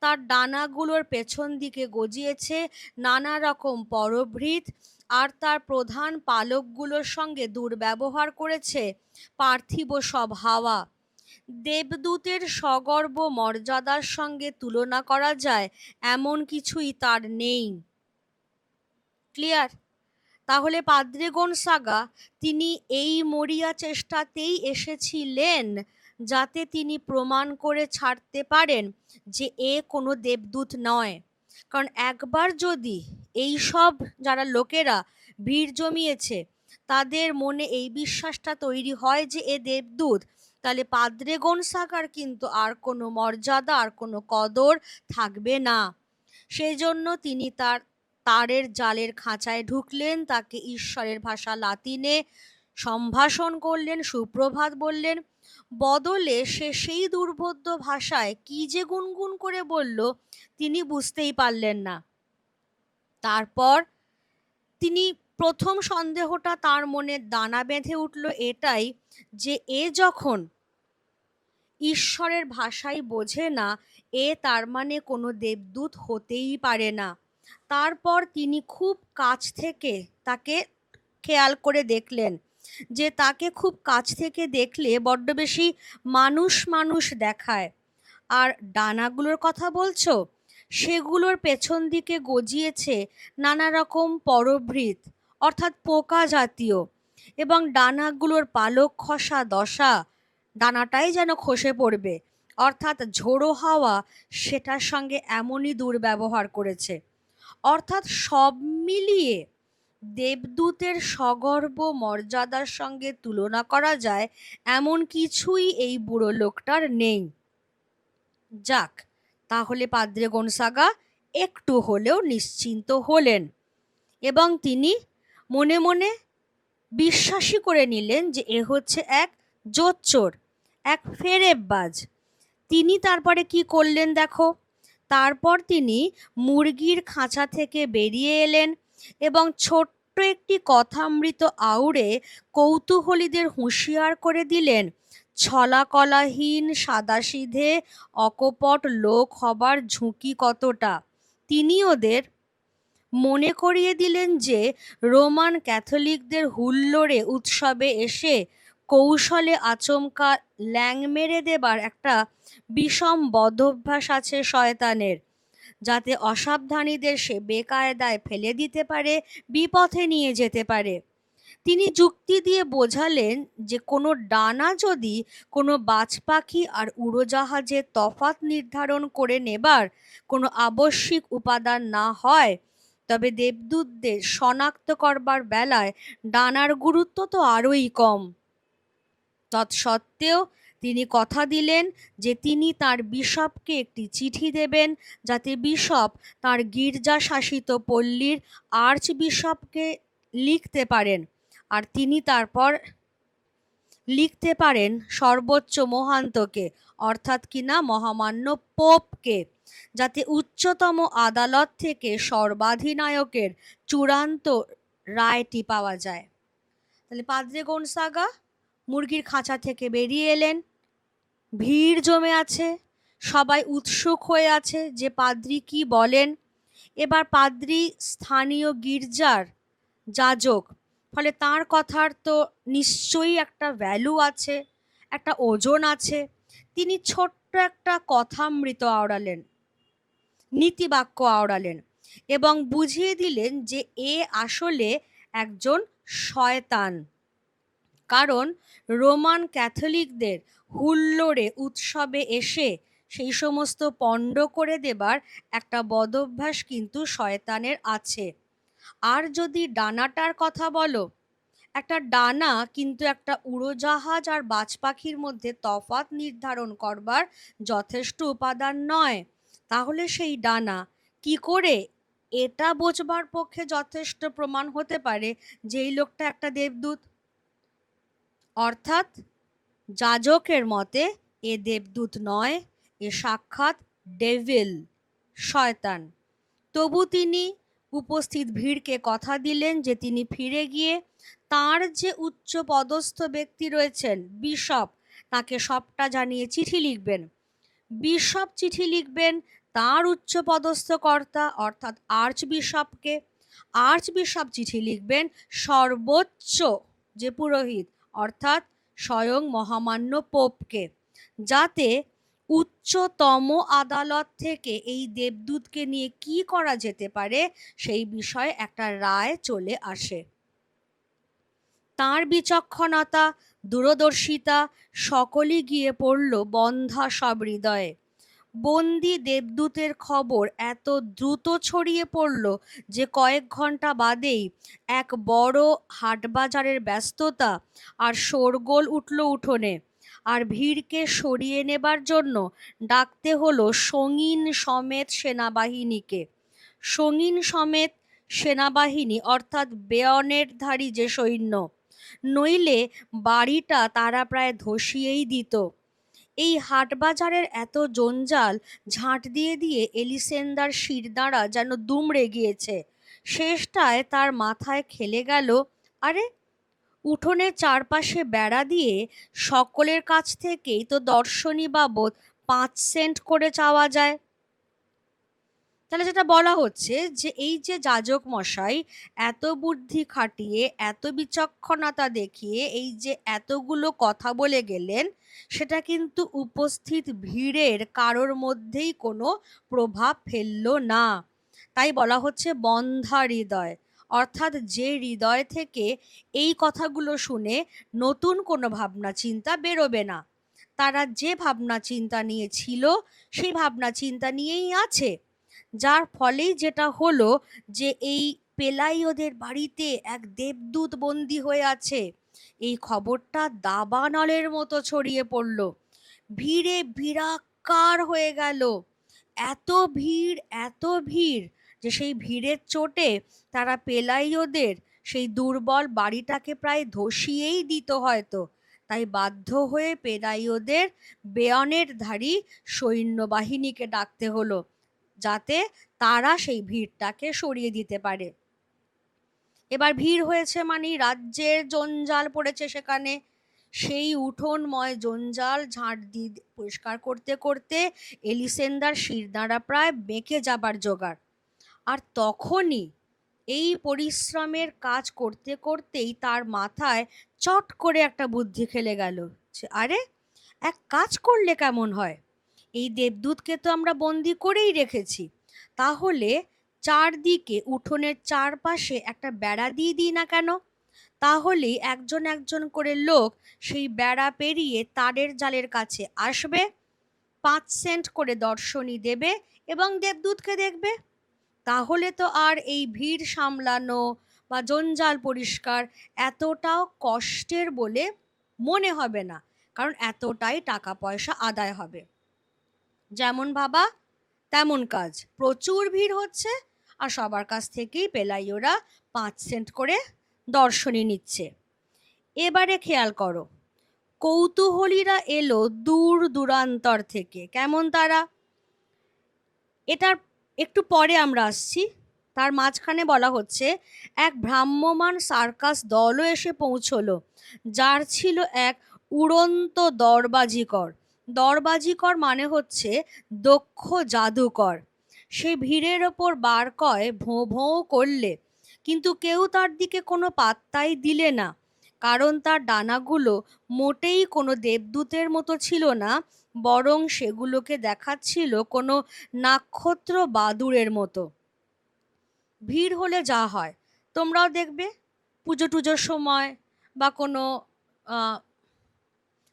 তার ডানাগুলোর পেছন দিকে গজিয়েছে নানা রকম পরভৃত, আর তার প্রধান পালকগুলোর সঙ্গে দুর্ব্যবহার করেছে পার্থিব সব হাওয়া। দেবদূতের সগর্ব মর্যাদার সঙ্গে তুলনা করা যায় এমন কিছুই তার নেই। ক্লিয়ার? তাহলে পাদ্রে গনসাগা তিনি এই মরিয়া চেষ্টাতেই এসেছিলেন, যাতে তিনি প্রমাণ করে ছাড়তে পারেন যে এ কোনো দেবদূত নয়। কারণ একবার যদি এই সব যারা লোকেরা ভিড় জমিয়েছে তাদের মনে এই বিশ্বাসটা তৈরি হয় যে এ দেবদূত, তাহলে পাদ্রে গনসাগার কিন্তু আর কোনো মর্যাদা আর কোনো কদর থাকবে না। সেই জন্য তিনি তারের জালের খাঁচায় ঢুকলেন, তাকে ঈশ্বরের ভাষা লাতিনে সম্ভাষণ করলেন, সুপ্রভাত বললেন। বদলে সে সেই দুর্বোধ্য ভাষায় কি যে গুনগুন করে বলল তিনি বুঝতেই পারলেন না। তারপর তিনি প্রথম সন্দেহটা তার মনে দানা বেঁধে উঠল এটাই, যে এ যখন ঈশ্বরের ভাষাই বোঝে না, এ তার মানে কোনো দেবদূত হতেই পারে না। তারপর তিনি খুব কাছ থেকে তাকে খেয়াল করে দেখলেন, যে তাকে খুব কাছ থেকে দেখলে বড্ড বেশি মানুষ মানুষ দেখায়। আর ডানাগুলোর কথা বলছো, সেগুলোর পেছন দিকে গজিয়েছে নানা রকম পরভৃৎ, অর্থাৎ পোকা জাতীয়, এবং ডানাগুলোর পালক খসা দশা, ডানাটাই যেন খসে পড়বে, অর্থাৎ ঝোড়ো হাওয়া সেটার সঙ্গে এমনই দুর্ব্যবহার করেছে। অর্থাৎ সব মিলিয়ে দেবদূতের সগর্ব মর্যাদার সঙ্গে তুলনা করা যায় এমন কিছুই এই বুড়ো লোকটার নেই। যাক, তাহলে পাদ্রে গনসাগা একটু হলেও নিশ্চিন্ত হলেন, এবং তিনি মনে মনে বিশ্বাসই করে নিলেন যে এ হচ্ছে এক জোচ্চোর, এক ফেরেববাজ। তিনি তারপরে কি করলেন দেখো, তারপর তিনি মুরগির খাঁচা থেকে বেরিয়ে এলেন এবং ছোট্ট একটি কথামৃত আউড়ে কৌতূহলীদের হুঁশিয়ার করে দিলেন, ছলাকলাহীন সাদাসিধে অকপট লোক হবার ঝুঁকি কতটা। তিনি ওদের মনে করিয়ে দিলেন যে রোমান ক্যাথলিকদের হুল্লোড়ে উৎসবে এসে কৌশলে আচমকা ল্যাং মেরে দেবার একটা বিষম বদভ্যাস আছে শয়তানের, যাতে অসাবধানীদের সে বেকায়দায় ফেলে দিতে পারে, বিপথে নিয়ে যেতে পারে। তিনি যুক্তি দিয়ে বোঝালেন যে কোনো ডানা যদি কোনো বাজ পাখি আর উড়োজাহাজের তফাৎ নির্ধারণ করে নেবার কোনো আবশ্যিক উপাদান না হয়, তবে দেবদূতদের শনাক্ত করবার বেলায় ডানার গুরুত্ব তো আরোই কম। তৎসত্ত্বেও তিনি কথা দিলেন যে তিনি তার বিশপকে একটি চিঠি দেবেন, যাতে বিশপ তার গির্জা শাসিত পল্লীর আর্চ বিশপকে লিখতে পারেন, আর তিনি তারপর লিখতে পারেন সর্বোচ্চ মহান্তকে, অর্থাৎ কিনা মহামান্য পোপকে, যাতে উচ্চতম আদালত থেকে সর্বাধিনায়কের চূড়ান্ত রায়টি পাওয়া যায়। তাহলে পাদ্রে গনসাগা মুরগির খাঁচা থেকে বেরিয়ে এলেন। ভিড় জমে আছে, সবাই উৎসুক হয়ে আছে যে পাদ্রি কি বলেন। এবার পাদ্রি স্থানীয় গির্জার যাজক, ফলে তার কথার তো নিশ্চয়ই একটা ভ্যালু আছে, একটা ওজন আছে। তিনি ছোট্ট একটা কথামৃত আওড়ালেন, নীতিবাক্য আওড়ালেন, এবং বুঝিয়ে দিলেন যে এ আসলে একজন শয়তান। কারণ রোমান ক্যাথলিকদের হুল্লোড়ে উৎসবে এসে সেই সমস্ত পণ্ড করে দেবার একটা বদভ্যাস কিন্তু শয়তানের আছে। আর যদি ডানাটার কথা বলো, একটা ডানা কিন্তু একটা উড়োজাহাজ আর বাজ পাখির মধ্যে তফাৎ নির্ধারণ করবার যথেষ্ট উপাদান নয়। তাহলে সেই ডানা কি করে এটা বোঝবার পক্ষে যথেষ্ট প্রমাণ হতে পারে যে এই লোকটা একটা দেবদূত? অর্থাৎ যাজকের মতে এ দেবদূত নয়, এ সাক্ষাৎ ডেভিল, শয়তান। তবু তিনি উপস্থিত ভিড়কে কথা দিলেন যে তিনি ফিরে গিয়ে তার যে উচ্চ পদস্থ ব্যক্তি রয়েছেন বিশপ, তাকে সবটা জানিয়ে চিঠি লিখবেন। বিশপ চিঠি লিখবেন তার উচ্চ পদস্থ কর্তা অর্থাৎ আর্চ বিশপকে, আর্চ বিশপ চিঠি লিখবেন সর্বোচ্চ যে পুরোহিত অর্থাৎ স্বয়ং মহামান্য পোপকে, যাতে উচ্চতম আদালত থেকে এই দেবদূতকে নিয়ে কি করা যেতে পারে সেই বিষয়ে একটা রায় চলে আসে। তার বিচক্ষণতা, দূরদর্শিতা সকলই গিয়ে পড়ল বন্ধা সব হৃদয়ে। বন্দি দেবদূতের খবর এত দ্রুত ছড়িয়ে পড়ল যে কয়েক ঘন্টা বাদেই এক বড় হাটবাজারের ব্যস্ততা আর শোরগোল উঠল উঠোনে, আর ভিড়কে সরিয়ে নেবার জন্য ডাকতে হলো সঙ্গীন সমেত সেনাবাহিনীকে। সঙ্গীন সমেত সেনাবাহিনী অর্থাৎ বেয়নেটধারী যে সৈন্য, নইলে বাড়িটা তারা প্রায় ধসিয়েই দিত। এই হাটবাজারের এত জঞ্জাল ঝাঁট দিয়ে দিয়ে এলিসেন্দার শিরদাঁড়া যেন দুমড়ে গিয়েছে। শেষটায় তার মাথায় খেলে গেল, আরে উঠোনের চারপাশে বেড়া দিয়ে সকলের কাছ থেকেই তো দর্শনী বাবদ 5 সেন্ট করে চাওয়া যায়। তাহলে যেটা বলা হচ্ছে যে এই যে যাজক মশাই এত বুদ্ধি খাটিয়ে এত বিচক্ষণতা দেখিয়ে এই যে এতগুলো কথা বলে গেলেন, সেটা কিন্তু উপস্থিত ভিড়ের কারোর মধ্যেই কোনো প্রভাব ফেললো না। তাই বলা হচ্ছে বন্ধা হৃদয়, অর্থাৎ যে হৃদয় থেকে এই কথাগুলো শুনে নতুন কোনো ভাবনা চিন্তা বেরোবে না। তারা যে ভাবনা চিন্তা নিয়েছিল সেই ভাবনা চিন্তা নিয়েই আছে, যার ফলেই যেটা হলো যে এই পেলাইওদের বাড়িতে এক দেবদূত বন্দী হয়ে আছে, এই খবরটা দাবানলের মতো ছড়িয়ে পড়ল। ভিড়ে ভিড়াক্কার হয়ে গেল। এত ভিড় এত ভিড় যে সেই ভিড়ের চোটে তারা পেলাইওদের সেই দুর্বল বাড়িটাকে প্রায় ধসিয়েই দিত হয়তো। তাই বাধ্য হয়ে পেলাইওদের বেয়নেটধারী সৈন্যবাহিনীকে ডাকতে হলো, যাতে তারা সেই ভিড়টাকে সরিয়ে দিতে পারে। এবার ভিড় হয়েছে মানে রাজ্যের জঞ্জাল পড়েছে সেখানে। সেই উঠোনময় জঞ্জাল ঝাঁট দিয়ে পরিষ্কার করতে করতে এলিসেন্দার শিরদাঁড়া প্রায় বেঁকে যাবার জোগাড়। আর তখনই এই পরিশ্রমের কাজ করতে করতেই তার মাথায় চট করে একটা বুদ্ধি খেলে গেল যে আরে, এক কাজ করলে কেমন হয়, এই দেবদূতকে তো আমরা বন্দি করেই রেখেছি, তাহলে চারদিকে উঠোনের চারপাশে একটা বেড়া দিয়ে দিই না কেন? তাহলেই একজন একজন করে লোক সেই বেড়া পেরিয়ে তারের জালের কাছে আসবে, 5 সেন্ট করে দর্শনী দেবে এবং দেবদূতকে দেখবে। তাহলে তো আর এই ভিড় সামলানো বা জঞ্জাল পরিষ্কার এতটাও কষ্টের বলে মনে হবে না, কারণ এতটাই টাকা পয়সা আদায় হবে। যেমন ভাবা তেমন কাজ, প্রচুর ভিড় হচ্ছে আর সবার কাছ থেকেই পেলাইওরা 5 সেন্ট করে দর্শনী নিচ্ছে। এবারে খেয়াল করো, কৌতূহলীরা এলো দূর দূরান্তর থেকে। কেমন তারা? এটার একটু পরে আমরা আসছি। তার মাঝখানে বলা হচ্ছে এক ভ্রাম্যমাণ সার্কাস দলও এসে পৌঁছলো, যার ছিল এক উড়ন্ত দরবাজিকর। দরবাজিকর মানে হচ্ছে দক্ষ জাদুকর। সে ভিড়ের ওপর বার কয় ভোঁ ভোঁ করলে, কিন্তু কেউ তার দিকে কোনো পাত্তাই দিলে না, কারণ তার ডানাগুলো মোটেই কোনো দেবদূতের মতো ছিল না, বরং সেগুলোকে দেখাচ্ছিল কোনো নক্ষত্র বাদুড়ের মতো। ভিড় হলে যা হয় তোমরাও দেখবে, পুজো টুজোর সময় বা কোনো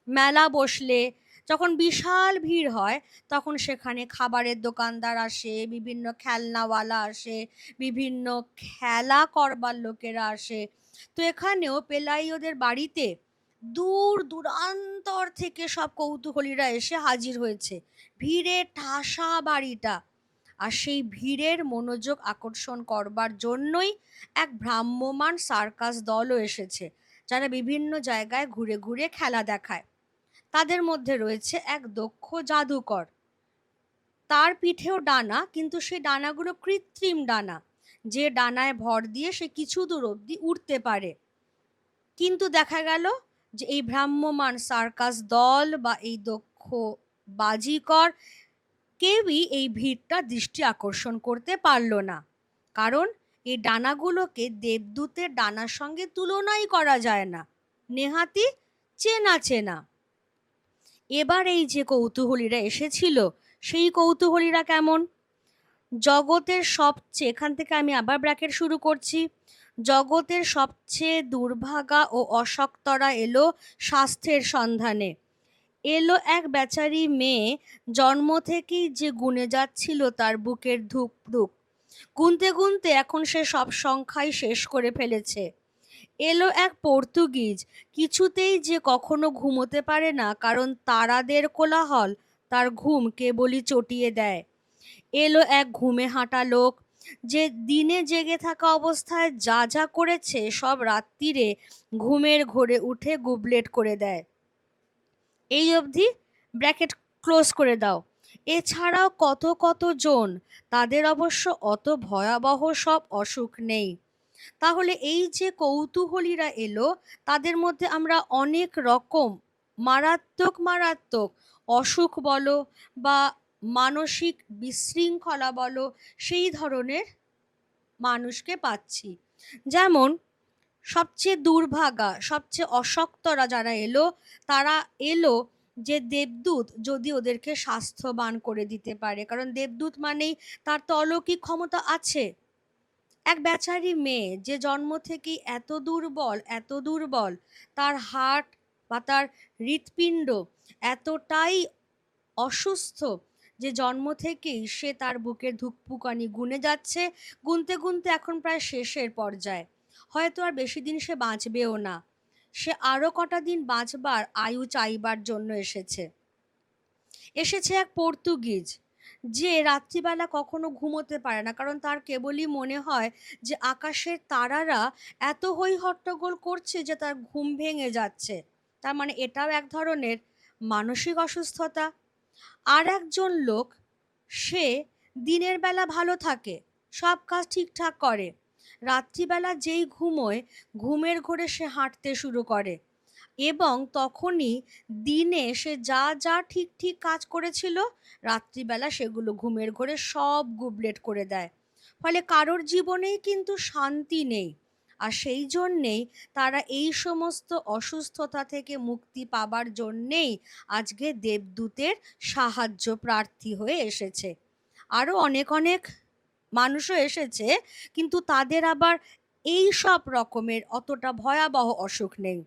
মেলা বসলে যখন বিশাল ভিড় হয়, তখন সেখানে খাবারের দোকানদার আসে, বিভিন্ন খেলনাওয়ালা আসে, বিভিন্ন খেলা করবার লোকেরা আসে। তো এখানেও পেলাইওদের বাড়িতে দূর দূরান্তর থেকে সব কৌতূহলীরা এসে হাজির হয়েছে, ভিড়ে ঠাসা বাড়িটা। আর সেই ভিড়ের মনোযোগ আকর্ষণ করবার জন্যই এক ভ্রাম্যমাণ সার্কাস দলও এসেছে, যারা বিভিন্ন জায়গায় ঘুরে ঘুরে খেলা দেখায়। তাদের মধ্যে রয়েছে এক দক্ষ জাদুকর, তার পিঠেও ডানা, কিন্তু সেই ডানাগুলো কৃত্রিম ডানা, যে ডানায় ভর দিয়ে সে কিছু দূর অবধি উড়তে পারে। কিন্তু দেখা গেল যে এই ভ্রাম্যমাণ সার্কাস দল বা এই দক্ষ বাজিকর কেউই এই ভিড়টা দৃষ্টি আকর্ষণ করতে পারল না, কারণ এই ডানাগুলোকে দেবদূতের ডানার সঙ্গে তুলনাই করা যায় না, নেহাতি চেনা চেনা। এবার এই যে কৌতূহলীরা এসেছিল, সেই কৌতূহলীরা কেমন? জগতের সবচেয়ে, এখান থেকে আমি আবার ব্র্যাকেট শুরু করছি, জগতের সবচেয়ে দুর্ভাগা ও অশক্তরা এলো স্বাস্থ্যের সন্ধানে। এলো এক বেচারি মেয়ে, জন্ম থেকেই যে গুনে যাচ্ছিল তার বুকের ধুক ধুক, গুনতে গুনতে এখন সে সব সংখ্যাই শেষ করে ফেলেছে। এলো এক পর্তুগিজ, কিছুতেই যে কখনো ঘুমোতে পারে না, কারণ তারাদের কোলাহল তার ঘুম কেবলই চটিয়ে দেয়। এলো এক ঘুমে হাঁটা লোক, যে দিনে জেগে থাকা অবস্থায় যা যা করেছে সব রাত্রিরে ঘুমের ঘোরে উঠে গুবলেট করে দেয়। এই অবধি ব্র্যাকেট ক্লোজ করে দাও। এছাড়াও কত কত জন, তাদের অবশ্য অত ভয়াবহ সব অসুখ নেই। তাহলে এই যে কৌতূহলীরা এলো, তাদের মধ্যে আমরা অনেক রকম মারাত্মক মারাত্মক অসুখ বলো বা মানসিক বিশৃঙ্খলা বলো, সেই ধরনের মানুষকে পাচ্ছি। যেমন সবচেয়ে দুর্ভাগা, সবচেয়ে অশক্তরা যারা এলো, তারা এলো যে দেবদূত যদি ওদেরকে স্বাস্থ্যবান করে দিতে পারে, কারণ দেবদূত মানেই তার তো অলৌকিক ক্ষমতা আছে। এক বেচারি মেয়ে যে জন্ম থেকেই এত দুর্বল, এত দুর্বল, তার হার্ট বা তার হৃৎপিণ্ড এতটাই অসুস্থ যে জন্ম থেকেই সে তার বুকের ধুকপুকানি গুনে যাচ্ছে, গুনতে গুনতে এখন প্রায় শেষের পর্যায়ে, হয়তো আর বেশি দিন সে বাঁচবেও না। সে আরো কটা দিন বাঁচবার আয়ু চাইবার জন্য এসেছে। এসেছে এক পর্তুগিজ, যে রাত্রিবেলা কখনো ঘুমোতে পারে না, কারণ তার কেবলই মনে হয় যে আকাশের তারারা এত হই হট্টগোল করছে যে তার ঘুম ভেঙে যাচ্ছে। তার মানে এটাও এক ধরনের মানসিক অসুস্থতা। আর একজন লোক, সে দিনের বেলা ভালো থাকে, সব কাজ ঠিকঠাক করে, রাত্রিবেলা যেই ঘুমোয়, ঘুমের ঘোরে সে হাঁটতে শুরু করে, এবং তখনই দিনে সে যা যা ঠিক ঠিক কাজ করেছিল, রাত্রিবেলা সেগুলো ঘুমের ঘোরে সব গুবলেট করে দেয়। ফলে কারোর জীবনেই কিন্তু শান্তি নেই। আর সেই জন্যেই তারা এই সমস্ত অসুস্থতা থেকে মুক্তি পাবার জন্যেই আজকে দেবদূতের সাহায্য প্রার্থী হয়ে এসেছে। আরও অনেক অনেক মানুষও এসেছে, কিন্তু তাদের আবার এই সব রকমের অতটা ভয়াবহ অসুখ নেই।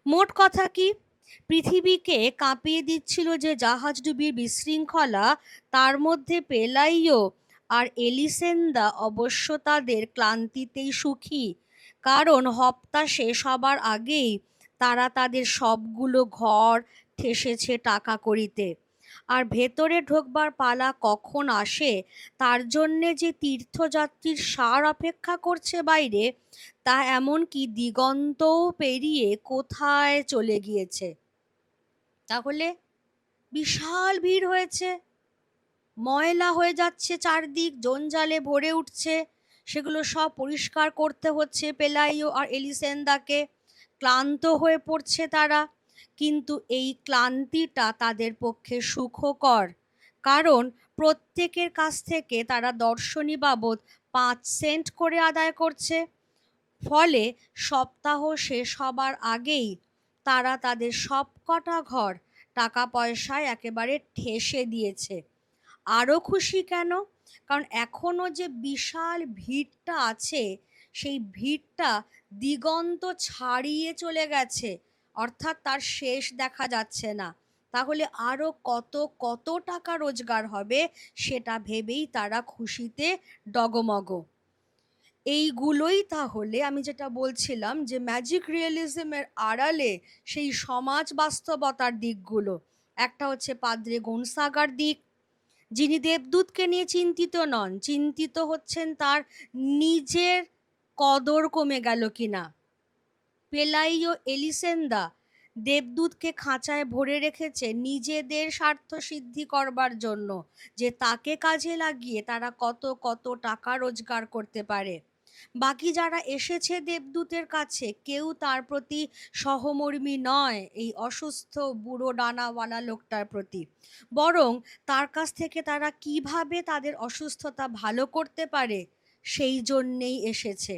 মোট কথা কি, পৃথিবীকে কাঁপিয়ে দিচ্ছিল যে জাহাজডুবির বিশৃঙ্খলা, তার মধ্যে পেলাইও আর এলিসেন্দা অবশ্য তাদের ক্লান্তিতেই সুখী, কারণ হপ্তা শেষ হবার আগেই তারা তাদের সবগুলো ঘর ঠেসেছে টাকা কড়িতে। আর ভেতরে ঢোকবার পালা কখন আসে, তার জন্যে যে তীর্থযাত্রীর সার অপেক্ষা করছে বাইরে, তা এমনকি দিগন্তও পেরিয়ে কোথায় চলে গিয়েছে। তাহলে বিশাল ভিড় হয়েছে, ময়লা হয়ে যাচ্ছে, চারদিক জঞ্জালে ভরে উঠছে, সেগুলো সব পরিষ্কার করতে হচ্ছে পেলাইও আর এলিসেন্দাকে। ক্লান্ত হয়ে পড়ছে তারা, কিন্তু এই ক্লান্তিটা তাদের পক্ষে সুখকর, কারণ প্রত্যেকের কাছ থেকে তারা দর্শনী বাবদ 5 সেন্ট করে আদায় করছে। ফলে সপ্তাহ শেষ হবার আগেই তারা তাদের সবকটা ঘর টাকা পয়সায় একেবারে ঠেসে দিয়েছে। আরও খুশি কেন? কারণ এখনো যে বিশাল ভিড়টা আছে, সেই ভিড়টা দিগন্ত ছাড়িয়ে চলে গেছে, অর্থাৎ তার শেষ দেখা যাচ্ছে না। তাহলে আরও কত কত টাকা রোজগার হবে, সেটা ভেবেই তারা খুশিতে ডগমগ। এইগুলোই তাহলে আমি যেটা বলছিলাম, যে ম্যাজিক রিয়েলিজমের আড়ালে সেই সমাজ বাস্তবতার দিকগুলো। একটা হচ্ছে পাদ্রে গনসাগার দিক, যিনি দেবদূতকে নিয়ে চিন্তিত নন, চিন্তিত হচ্ছেন তার নিজের কদর কমে গেল কিনা। পেলাইও এলিসেন্দা দেবদূতকে খাঁচায় ভরে রেখেছে নিজেদের স্বার্থ সিদ্ধি করবার জন্য, যে তাকে কাজে লাগিয়ে তারা কত কত টাকা রোজগার করতে পারে। বাকি যারা এসেছে দেবদূতের কাছে, কেউ তার প্রতি সহমর্মী নয় এই অসুস্থ বুড়ো ডানাওয়ালা লোকটার প্রতি, বরং তার কাছ থেকে তারা কিভাবে তাদের অসুস্থতা ভালো করতে পারে সেই জন্যেই এসেছে।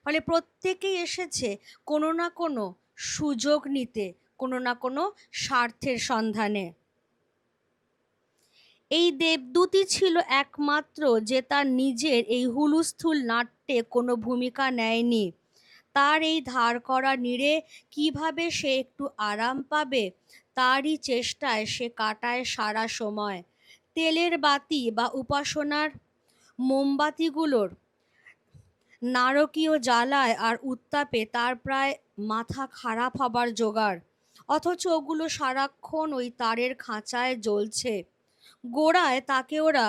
ফলে প্রত্যেকেই এসেছে কোনো না কোনো সুযোগ নিতে, কোনো না কোনো স্বার্থের সন্ধানে। এই দেবদূতই ছিল একমাত্র যে তার নিজের এই হুলুস্থুল নাট্যে কোনো ভূমিকা নেয়নি। তার এই ধার করা নীড়ে কিভাবে সে একটু আরাম পাবে, তারই চেষ্টায় সে কাটায় সারা সময়। তেলের বাতি বা উপাসনার মোমবাতিগুলোর নারকীয় জ্বালায় আর উত্তাপে তার প্রায় মাথা খারাপ হবার জোগাড়, অথচ ওগুলো সারাক্ষণ ওই তারের খাঁচায় জ্বলছে। গোড়ায় তাকে ওরা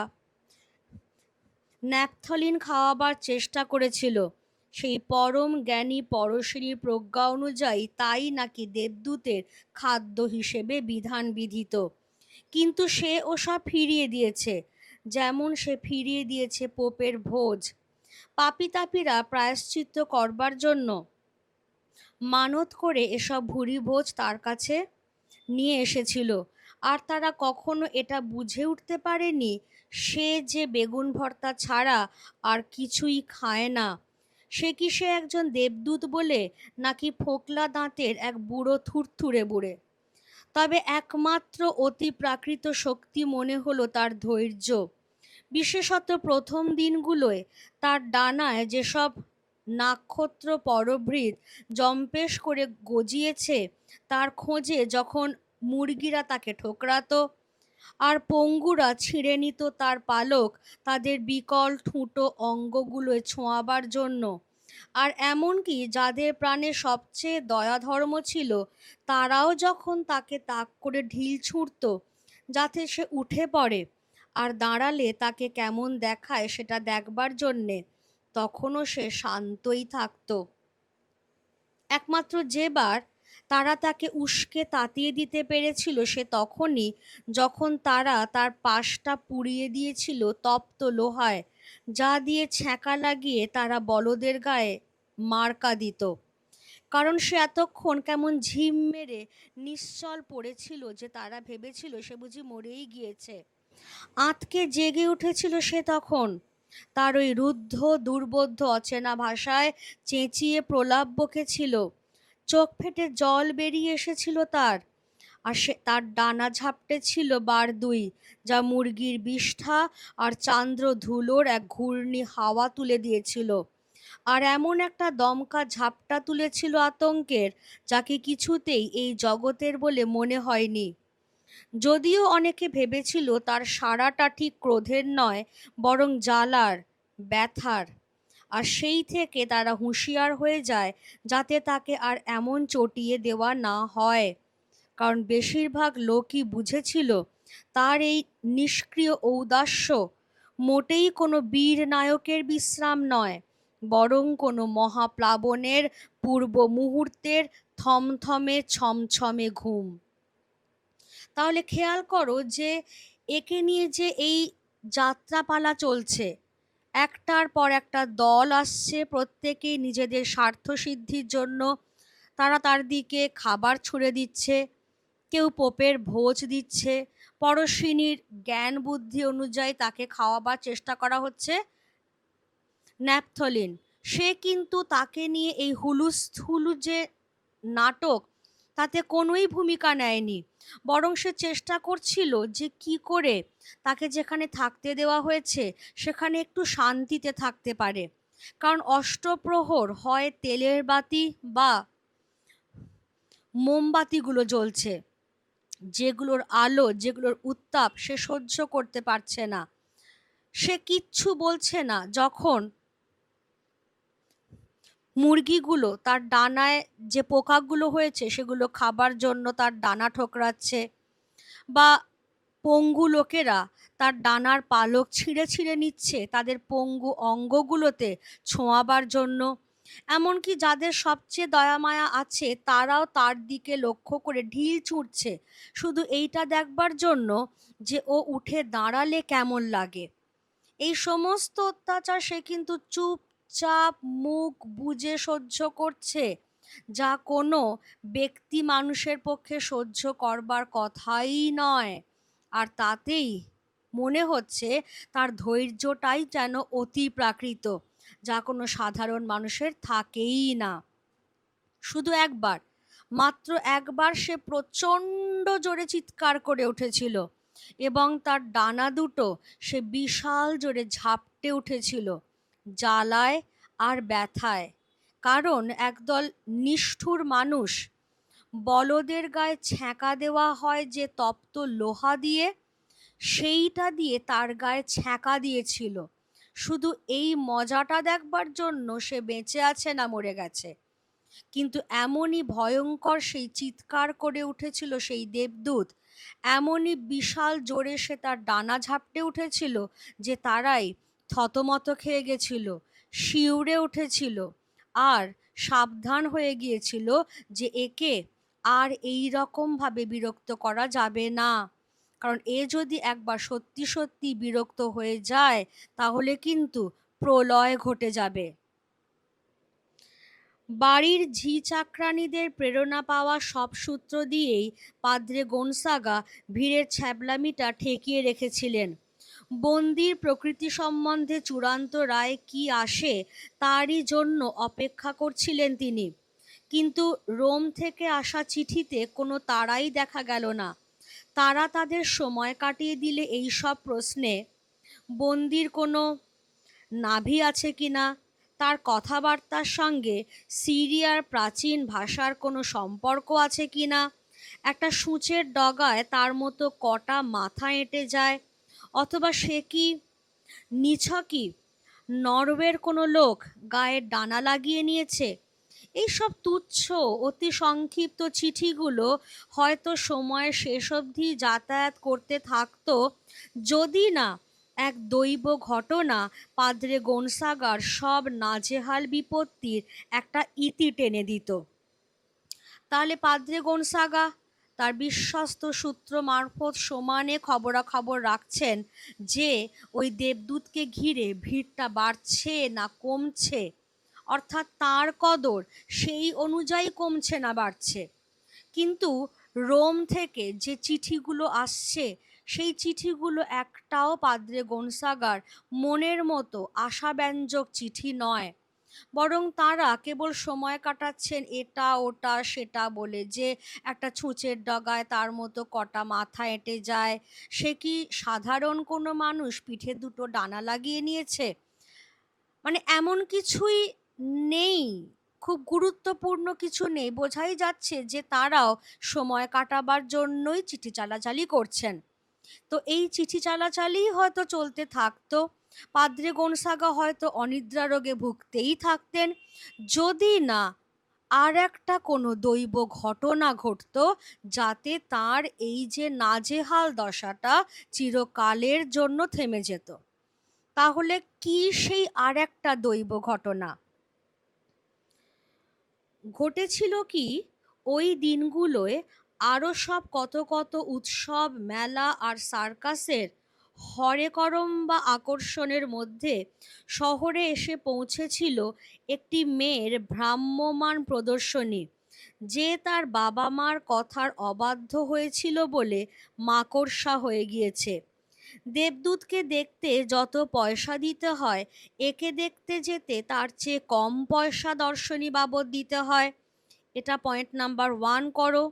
ন্যাপথলিন খাওয়াবার চেষ্টা করেছিল, সেই পরম জ্ঞানী পরশিনীর প্রজ্ঞা অনুযায়ী তাই নাকি দেবদূতের খাদ্য হিসেবে বিধান বিধিত। কিন্তু সে ওসব ফিরিয়ে দিয়েছে, যেমন সে ফিরিয়ে দিয়েছে পোপের ভোজ। পাপী তাপীরা প্রায়শ্চিত্ত করবার জন্য মানত করে এসব ভুরি ভোজ তার কাছে নিয়ে এসেছিল, আর তারা কখনো এটা বুঝে উঠতে পারেনি সে যে বেগুন ভর্তা ছাড়া আর কিছুই খায় না। সে একজন দেবদূত বলে, নাকি ফোকলা দাঁতের এক বুড়ো থুরথুরে বুড়ে? তবে একমাত্র অতি প্রাকৃত শক্তি মনে হলো তার ধৈর্য। বিশেষত প্রথম দিনগুলোয় তার ডানায় যেসব নাক্ষত্র পরভৃত জম্পেশ করে গজিয়েছে, তার খোঁজে যখন মুরগিরা তাকে ঠোকরাতো আর পঙ্গুরা ছিঁড়ে নিত তার পালক তাদের বিকল ঠুঁটো অঙ্গগুলোয় ছোঁয়াবার জন্য, আর এমনকি যাদের প্রাণে সবচেয়ে দয়াধর্ম ছিল তারাও যখন তাকে তাক করে ঢিল ছুঁড়ত যাতে সে উঠে পড়ে আর দাঁড়ালে তাকে কেমন দেখায় সেটা দেখবার জন্যে, তখনও সে শান্তই থাকত। একমাত্র যেবার তারা তাকে উস্কে তাতিয়ে দিতে পেরেছিল সে তখনই, যখন তারা তার পাশটা পুড়িয়ে দিয়েছিল তপ্ত লোহায়, যা দিয়ে ছ্যাঁকা লাগিয়ে তারা বলদের গায়ে মার্কা দিত। কারণ সে এতক্ষণ কেমন ঝিম মেরে নিশ্চল পড়েছিল যে তারা ভেবেছিল সে বুঝি মরেই গিয়েছে। আঁতকে জেগে উঠেছিল সে তখন, তার ওই রুদ্ধ দুর্বোধ্য অচেনা ভাষায় চেঁচিয়ে প্রলাপ বকেছিল। চোখ ফেটে জল বেরিয়ে এসেছিল তার, আর সে তার ডানা ঝাপটে ছিল বার দুই, যা মুরগির বিষ্ঠা আর চান্দ্র ধুলোর এক ঘূর্ণি হাওয়া তুলে দিয়েছিল। আর এমন একটা দমকা ঝাপটা তুলেছিল আতঙ্কের, যাকে কিছুতেই এই জগতের বলে মনে হয়নি। যদিও অনেকে ভেবেছিল তার সাড়াটা ঠিক ক্রোধের নয়, বরং জ্বালার, ব্যথার। আর সেই থেকে তারা হুঁশিয়ার হয়ে যায় যাতে তাকে আর এমন চটিয়ে দেওয়া না হয়। কারণ বেশিরভাগ লোকই বুঝেছিল তার এই নিষ্ক্রিয় ঔদাস্য মোটেই কোনো বীর নায়কের বিশ্রাম নয়, বরং কোনো মহাপ্লাবনের পূর্ব মুহূর্তের থমথমে ছমছমে ঘুম। তাহলে খেয়াল করো যে একে নিয়ে যে এই যাত্রাপালা চলছে, একটার পর একটা দল আসছে, প্রত্যেকেই নিজেদের স্বার্থ সিদ্ধির জন্য তারা তার দিকে খাবার ছুঁড়ে দিচ্ছে, কেউ পোপের ভোজ দিচ্ছে, পরশ্বিনীর জ্ঞান বুদ্ধি অনুযায়ী তাকে খাওয়াবার চেষ্টা করা হচ্ছে ন্যাপথলিন। সে কিন্তু তাকে নিয়ে এই হুলুস্থুলু যে নাটক, তাতে কোনোই ভূমিকা নেয়নি, বরং সে চেষ্টা করছিল যে কি করে তাকে যেখানে থাকতে দেওয়া হয়েছে সেখানে একটু শান্তিতে থাকতে পারে। কারণ অষ্টপ্রহর হয় তেলের বাতি বা মোমবাতিগুলো জ্বলছে, যেগুলোর আলো, যেগুলোর উত্তাপ সে সহ্য করতে পারছে না। সে কিচ্ছু বলছে না যখন মুরগিগুলো তার ডানায় যে পোকাগুলো হয়েছে সেগুলো খাবার জন্য তার ডানা ঠোকরাচ্ছে, বা পঙ্গু লোকেরা তার ডানার পালক ছিঁড়ে ছিঁড়ে নিচ্ছে তাদের পঙ্গু অঙ্গগুলোতে ছোঁয়াবার জন্য। এমনকি যাদের সবচেয়ে দয়ামায়া আছে তারাও তার দিকে লক্ষ্য করে ঢিল ছুঁড়ছে, শুধু এইটা দেখবার জন্য যে ও উঠে দাঁড়ালে কেমন লাগে। এই সমস্ত অত্যাচার সে কিন্তু চুপচাপ মুখ বুজে সহ্য করছে, যা কোনো ব্যক্তি মানুষের পক্ষে সহ্য করবার কথাই নয়। আর তাতেই মনে হচ্ছে তার ধৈর্যটাই যেন অতি প্রাকৃত, যা কোনো সাধারণ মানুষের থাকেই না। শুধু একবার, মাত্র একবার সে প্রচণ্ড জোরে চিৎকার করে উঠেছিল এবং তার ডানা দুটো সে বিশাল জোরে ঝাপটে উঠেছিল জ্বালায় আর ব্যথায়। কারণ একদল নিষ্ঠুর মানুষ, বলদের গায়ে ছ্যাঁকা দেওয়া হয় যে তপ্ত লোহা দিয়ে, সেইটা দিয়ে তার গায়ে ছ্যাঁকা দিয়েছিল শুধু এই মজাটা দেখবার জন্য সে বেঁচে আছে না মরে গেছে। কিন্তু এমনই ভয়ঙ্কর সেই চিৎকার করে উঠেছিল সেই দেবদূত, এমনই বিশাল জোরে সে তার ডানা ঝাপটে উঠেছিল যে তারাই থতমত খেয়ে গেছিল, শিউরে উঠেছিল আর সাবধান হয়ে গিয়েছিল যে একে আর এই রকম ভাবে বিরক্ত করা যাবে না। কারণ এ যদি একবার সত্যি সত্যি বিরক্ত হয়ে যায় তাহলে কিন্তু প্রলয় ঘটে যাবে। বাড়ির ঝি চাকরানীদের প্রেরণা পাওয়া সব সূত্র দিয়েই পাদ্রে গোনসাগা ভিড়ের ছ্যাবলামিটা ঠেকিয়ে রেখেছিলেন। বন্দির প্রকৃতি সম্বন্ধে চূড়ান্ত রায় কি আসে তারই জন্য অপেক্ষা করছিলেন তিনি। কিন্তু রোম থেকে আসা চিঠিতে কোনো তাড়াই দেখা গেল না। তারা তাদের সময় কাটিয়ে দিলে এই সব প্রশ্নে। বন্দির কোনো নাভি আছে কিনা, তার কথাবার্তার সঙ্গে সিরিয়ার প্রাচীন ভাষার কোনো সম্পর্ক আছে কিনা, একটা সূঁচের ডগায় তার মতো কটা মাথা এঁটে যায়, অথবা সে কি নিছকই নরওয়ের কোনো লোক গায়ে ডানা লাগিয়ে নিয়েছে। এইসব তুচ্ছ অতি সংক্ষিপ্ত চিঠিগুলো হয়তো সময়ের শেষ অবধি যাতায়াত করতে থাকতো যদি না এক দৈব ঘটনা পাদ্রে গোনসাগার সব নাজেহাল বিপত্তির একটা ইতি টেনে দিত। তাহলে পাদ্রে গোনসাগা তার বিশ্বস্ত সূত্র মারফত সমানে খবরাখবর রাখছেন যে ওই দেবদূতকে ঘিরে ভিড়টা বাড়ছে না কমছে, অর্থাৎ তার কদর সেই অনুযায়ী কমছে না বাড়ছে। কিন্তু রোম থেকে যে চিঠিগুলো আসছে সেই চিঠিগুলো একটাও পাদ্রে গোনসাগার মনের মতো আশাব্যঞ্জক চিঠি নয়, বরং তারা কেবল সময় কাটাচ্ছেন এটা ওটা সেটা বলে, যে একটা ছুঁচের ডগায় তার মতো কটা মাথা এঁটে যায়, সে কি সাধারণ কোনো মানুষ পিঠে দুটো ডানা লাগিয়ে নিয়েছে, মানে এমন কিছুই নেই, খুব গুরুত্বপূর্ণ কিছু নেই। বোঝাই যাচ্ছে যে তারাও সময় কাটাবার জন্যই চিঠি চালাচালি করছেন। তো এই চিঠি চালাচালিই হয়তো চলতে থাকতো, পাদ্রে গোনসাগা হয়তো অনিদ্রা রোগে ভুগতেই থাকতেন, যদি না আর একটা কোনো দৈব ঘটনা ঘটতো যাতে তার এই যে নাজেহাল দশাটা চিরকালের জন্য থেমে যেত। তাহলে কি সেই আর একটা দৈব ঘটনা ঘটেছিল? কি ওই দিনগুলোয় আরও সব কত কত উৎসব, মেলা আর সার্কাসের হরেকরম বা আকর্ষণের মধ্যে শহরে এসে পৌঁছেছিল একটি মেয়ের ভ্রাম্যমাণ প্রদর্শনী, যে তার বাবা মার কথার অবাধ্য হয়েছিল বলে মাকড়সা হয়ে গিয়েছে। দেবদূতকে দেখতে যত পয়সা দিতে হয়, একে দেখতে যেতে তার চেয়ে কম পয়সা দর্শনী বাবদ দিতে হয়। এটা পয়েন্ট নাম্বার 1 করো।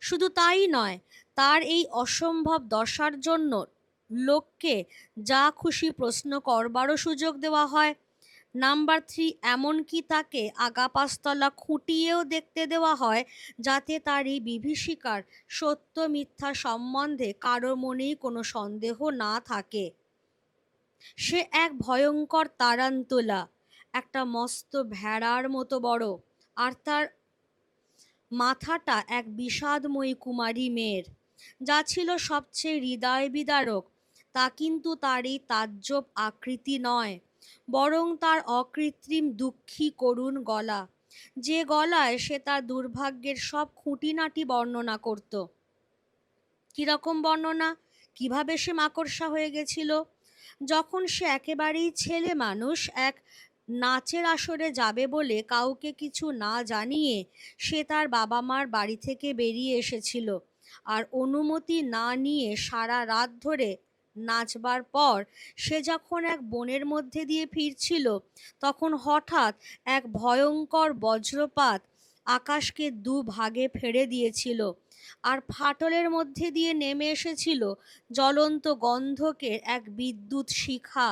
শুধু তাই নয়, তার এই অসম্ভব দশার জন্য লোককে যা খুশি প্রশ্ন করবারও সুযোগ দেওয়া হয়। নাম্বার 3, এমনকি তাকে আগাপাস্তলা খুঁটিয়েও দেখতে দেওয়া হয় যাতে তার এই বিভীষিকার সত্য মিথ্যা সম্বন্ধে কারো মনেই কোনো সন্দেহ না থাকে। সে এক ভয়ঙ্কর তারান্তুলা, একটা মস্ত ভেড়ার মতো বড়, আর তার মাথাটা এক বিষাদময়ী কুমারী মেয়ের। যা ছিল সবচেয়ে হৃদয় বিদারক তা কিন্তু তার এই তাজ্জব আকৃতি নয়, বরং তার অকৃত্রিম দুঃখী করুণ গলা, যে গলায় সে তার দুর্ভাগ্যের সব খুঁটিনাটি বর্ণনা করত। কিরকম বর্ণনা? কিভাবে সে মাকড়সা হয়ে গেছিল? যখন সে একেবারেই ছেলে মানুষ, এক নাচের আসরে যাবে বলে কাউকে কিছু না জানিয়ে সে তার বাবা মার বাড়ি থেকে বেরিয়ে এসেছিল, আর অনুমতি না নিয়ে সারা রাত ধরে নাচবার পর সে যখন এক বনের মধ্যে দিয়ে ফিরছিল, তখন হঠাৎ এক ভয়ঙ্কর বজ্রপাত আকাশকে দুভাগে ফেড়ে দিয়েছিল, আর ফাটলের মধ্যে দিয়ে নেমে এসেছিল জ্বলন্ত গন্ধকের এক বিদ্যুৎ শিখা,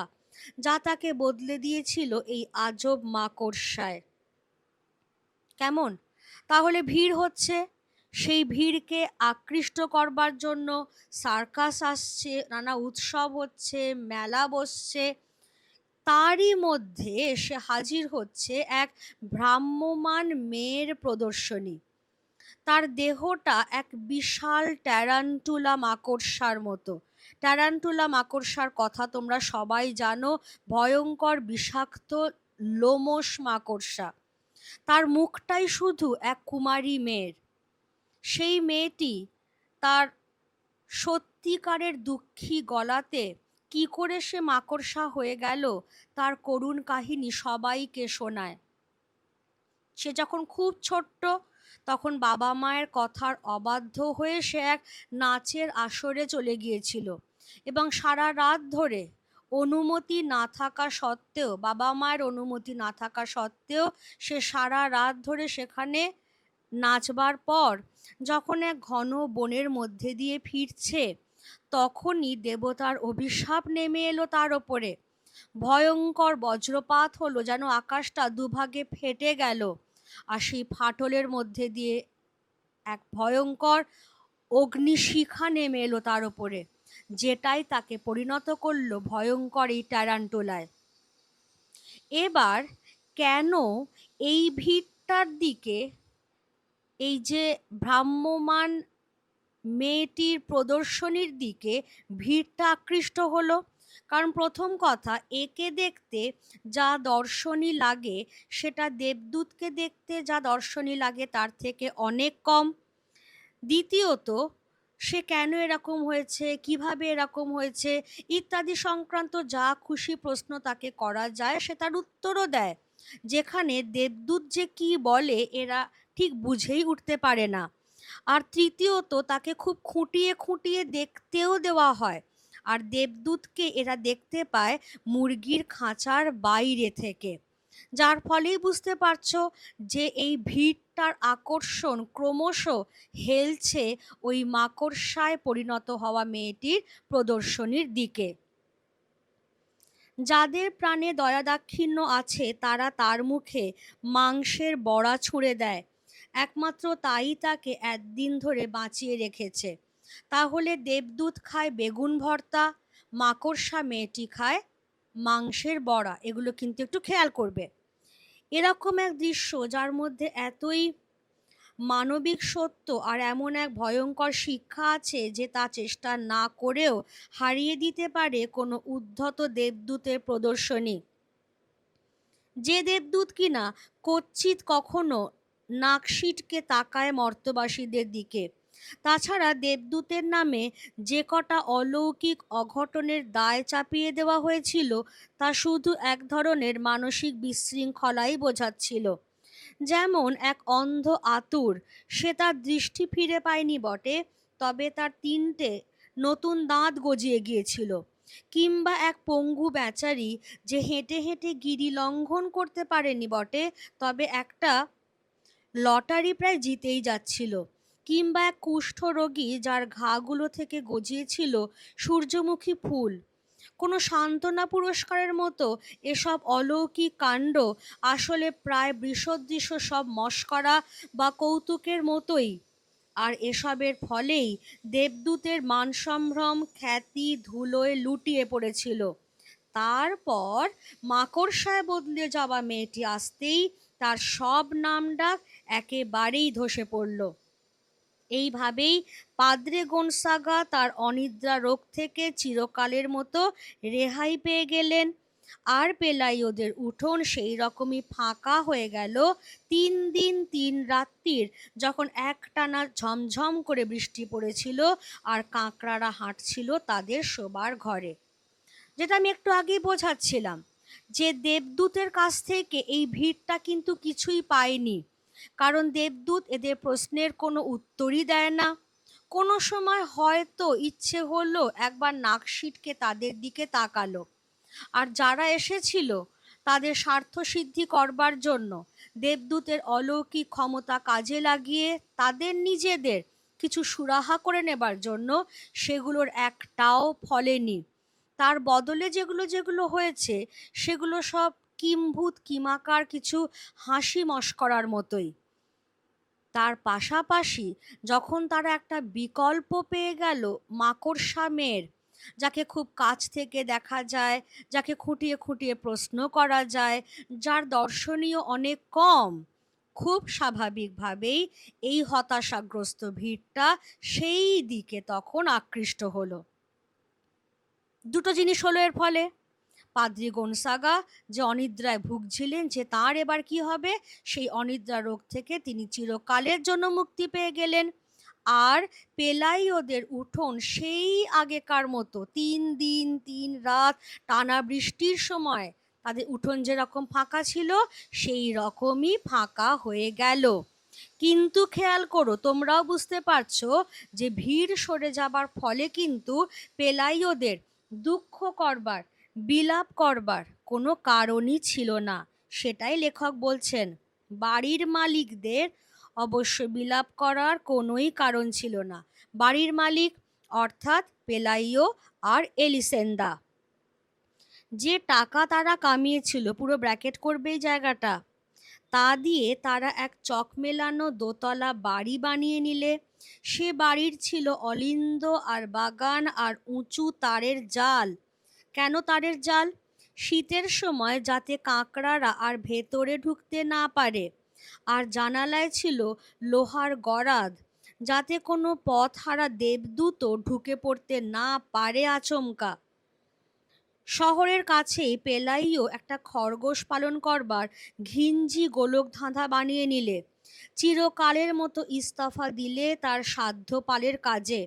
যা তাকে বদলে দিয়েছিল এই আজব মাকড়সায়। কেমন? তাহলে ভিড় হচ্ছে, সেই ভিড়কে আকৃষ্ট করবার জন্য সার্কাস আসছে, নানা উৎসব হচ্ছে, মেলা বসছে, তারই মধ্যে এসে হাজির হচ্ছে এক ভ্রাম্যমাণ মেয়ের প্রদর্শনী। তার দেহটা এক বিশাল ট্যারান্টুলা মাকড়সার মতো। ট্যারান্টুলা মাকড়সার কথা তোমরা সবাই জানো, ভয়ঙ্কর বিষাক্ত লোমশ মাকড়সা। তার মুখটাই শুধু এক কুমারী মেয়ের। সেই মেয়েটি তার সত্যিকারের দুঃখী গলাতে কি করে সে মাকড়সা হয়ে গেল তার করুণ কাহিনী সবাইকে শোনায়। সে যখন খুব ছোট্ট তখন বাবা মায়ের কথার অবাধ্য হয়ে সে এক নাচের আসরে চলে গিয়েছিল এবং সারা রাত ধরে অনুমতি না থাকা সত্ত্বেও, বাবা মায়ের অনুমতি না থাকা সত্ত্বেও সে সারা রাত ধরে সেখানে নাচবার পর যখন এক ঘন বনের মধ্যে দিয়ে ফিরছে, তখনই দেবতার অভিশাপ নেমে এলো তার ওপরে। ভয়ঙ্কর বজ্রপাত হলো, যেন আকাশটা দুভাগে ফেটে গেল, আর সেই ফাটলের মধ্যে দিয়ে এক ভয়ঙ্কর অগ্নিশিখা নেমে এলো তার ওপরে, যেটাই তাকে পরিণত করলো ভয়ঙ্কর এই ট্যারান্টুলায়। এবার কেন এই ভিড়টার দিকে, এই যে ভ্রাম্যমান মেয়েটির প্রদর্শনীর দিকে ভিড়টা আকৃষ্ট হলো? কারণ প্রথম কথা, একে দেখতে যা দর্শনী লাগে সেটা দেবদূতকে দেখতে যা দর্শনী লাগে তার থেকে অনেক কম। দ্বিতীয়ত, সে কেন এরকম হয়েছে, কিভাবে এরকম হয়েছে ইত্যাদি সংক্রান্ত যা খুশি প্রশ্ন তাকে করা যায় সে তার উত্তরও দেয়, যেখানে দেবদূত যে কি বলে এরা ঠিক বুঝেই উঠতে পারে না। আর তৃতীয়ত, তাকে খুব খুঁটিয়ে খুঁটিয়ে দেখতেও দেওয়া হয়, আর দেবদূতকে এরা দেখতে পায় মুরগির খাঁচার বাইরে থেকে, যার ফলেই বুঝতে পারছো যে এই ভিড়টার আকর্ষণ ক্রমশ হেলছে ওই মাকড়সায় পরিণত হওয়া মেয়েটির প্রদর্শনীর দিকে। যাদের প্রাণে দয়াদাক্ষিণ্য আছে তারা তার মুখে মাংসের বড়া ছুঁড়ে দেয়, একমাত্র তাই তাকে একদিন ধরে বাঁচিয়ে রেখেছে। তাহলে দেবদূত খায় বেগুন ভর্তা, মাকড়সা মেয়েটি খায় মাংসের বড়া। এগুলো কিন্তু একটু খেয়াল করবে। এরকম এক দৃশ্য যার মধ্যে এতই মানবিক সত্য আর এমন এক ভয়ঙ্কর শিক্ষা আছে যে তা চেষ্টা না করেও হারিয়ে দিতে পারে কোনো উদ্ধত দেবদূতের প্রদর্শনী। যে দেবদূত কিনা কচ্ছিৎ কখনো নাক সিটকে তাকায় মর্তবাসীদের দিকে। তাছাড়া দেবদূতের নামে যে কটা অলৌকিক অঘটনের দায় চাপিয়ে দেওয়া হয়েছিল তা শুধু এক ধরনের মানসিক বিশৃঙ্খলাই বোঝাচ্ছিল। যেমন এক অন্ধ আতুর, সে তার দৃষ্টি ফিরে পায়নি বটে, তবে তার 3টে নতুন দাঁত গজিয়ে গিয়েছিল। কিংবা এক পঙ্গু বেচারি, যে হেঁটে হেঁটে গিরি লঙ্ঘন করতে পারেনি বটে, তবে একটা লটারি প্রায় জিতেই যাচ্ছিল। কিংবা এক কুষ্ঠ রোগী, যার ঘাগুলো থেকে গজিয়েছিল সূর্যমুখী ফুল। কোনো সান্ত্বনা পুরস্কারের মতো এসব অলৌকিক কাণ্ড আসলে প্রায় বৃষদৃশ্য সব মশকরা বা কৌতুকের মতোই। আর এসবের ফলেই দেবদূতের মানসম্ভ্রম খ্যাতি ধুলোয় লুটিয়ে পড়েছিল। তারপর মাকড়সায় বদলে যাওয়া মেয়েটি আসতেই তার সব নামডাক একেবারেই ধসে পড়ল। এইভাবেই পাদ্রে গনসাগা তার অনিদ্রা রোগ থেকে চিরকালের মতো রেহাই পেয়ে গেলেন। আর পেলাইওদের উঠোন সেই রকমই ফাঁকা হয়ে গেল 3 দিন 3 রাত্রির, যখন একটানা ঝমঝম করে বৃষ্টি পড়েছিল আর কাঁকড়ারা হাঁটছিল তাদের শোবার ঘরে। যেটা আমি একটু আগেই বোঝাচ্ছিলাম, যে দেবদূতের কাছ থেকে এই ভিড়টা কিন্তু কিছুই পায়নি, কারণ দেবদূত এদের প্রশ্নের কোনো উত্তরই দেয় না। কোনো সময় হয়তো ইচ্ছে হলো একবার নাক সিটকে তাদের দিকে তাকালো, আর যারা এসেছিল তাদের স্বার্থ সিদ্ধি করবার জন্য দেবদূতের অলৌকিক ক্ষমতা কাজে লাগিয়ে তাদের নিজেদের কিছু সুরাহা করে নেবার জন্য সেগুলোর একটাও ফলেনি। তার বদলে যেগুলো যেগুলো হয়েছে সেগুলো সব কিম্ভূত কিমাকার কিছু হাসি মশকরার মতোই। তার পাশাপাশি যখন তারা একটা বিকল্প পেয়ে গেল মাকড়সা মেয়ের, যাকে খুব কাছ থেকে দেখা যায়, যাকে খুঁটিয়ে খুঁটিয়ে প্রশ্ন করা যায়, যার দর্শনীয় অনেক কম, খুব স্বাভাবিকভাবেই এই হতাশাগ্রস্ত ভিড়টা সেই দিকে তখন আকৃষ্ট হলো। দুটো জিনিস হলো এর ফলে। পাদ্রি গনসাগা যে অনিদ্রায় ভুগছিলেন, যে তাঁর এবার কি হবে, সেই অনিদ্রা রোগ থেকে তিনি চিরকালের জন্য মুক্তি পেয়ে গেলেন। আর পেলাইওদের উঠোন সেই আগেকার মতো ৩ দিন ৩ রাত টানা বৃষ্টির সময় তাদের উঠোন যেরকম ফাঁকা ছিল সেই রকমই ফাঁকা হয়ে গেল। কিন্তু খেয়াল করো, তোমরাও বুঝতে পারছো যে ভিড় সরে যাবার ফলে কিন্তু পেলাইওদের দুঃখ করবার, বিলাপ করবার কোনো কারণই ছিল না। সেটাই লেখক বলছেন, বাড়ির মালিকদের অবশ্য বিলাপ করার কোনোই কারণ ছিল না। বাড়ির মালিক অর্থাৎ পেলাইও আর এলিসেন্দা, যে টাকা তারা কামিয়েছিল, পুরো ব্র্যাকেট করবে এই জায়গাটা, তা দিয়ে তারা এক চক মেলানো দোতলা বাড়ি বানিয়ে নিলে। সে বাড়ির ছিল অলিন্দ আর বাগান আর উঁচু তারের জাল। কেন তারের জাল? শীতের সময় যাতে কাঁকড়ারা আর ভেতরে ঢুকতে না পারে। আর জানালায় ছিল লোহার গরাদ, যাতে কোনো পথহারা দেবদূতও ঢুকে পড়তে না পারে আচমকা। শহরের কাছেই পেলাইও একটা খরগোশ পালন করবার ঘিঞ্জি গোলকধাঁধা বানিয়ে নিলে। চিরকালের মতো ইস্তফা দিলে তার সাধ্যপালের কাজে।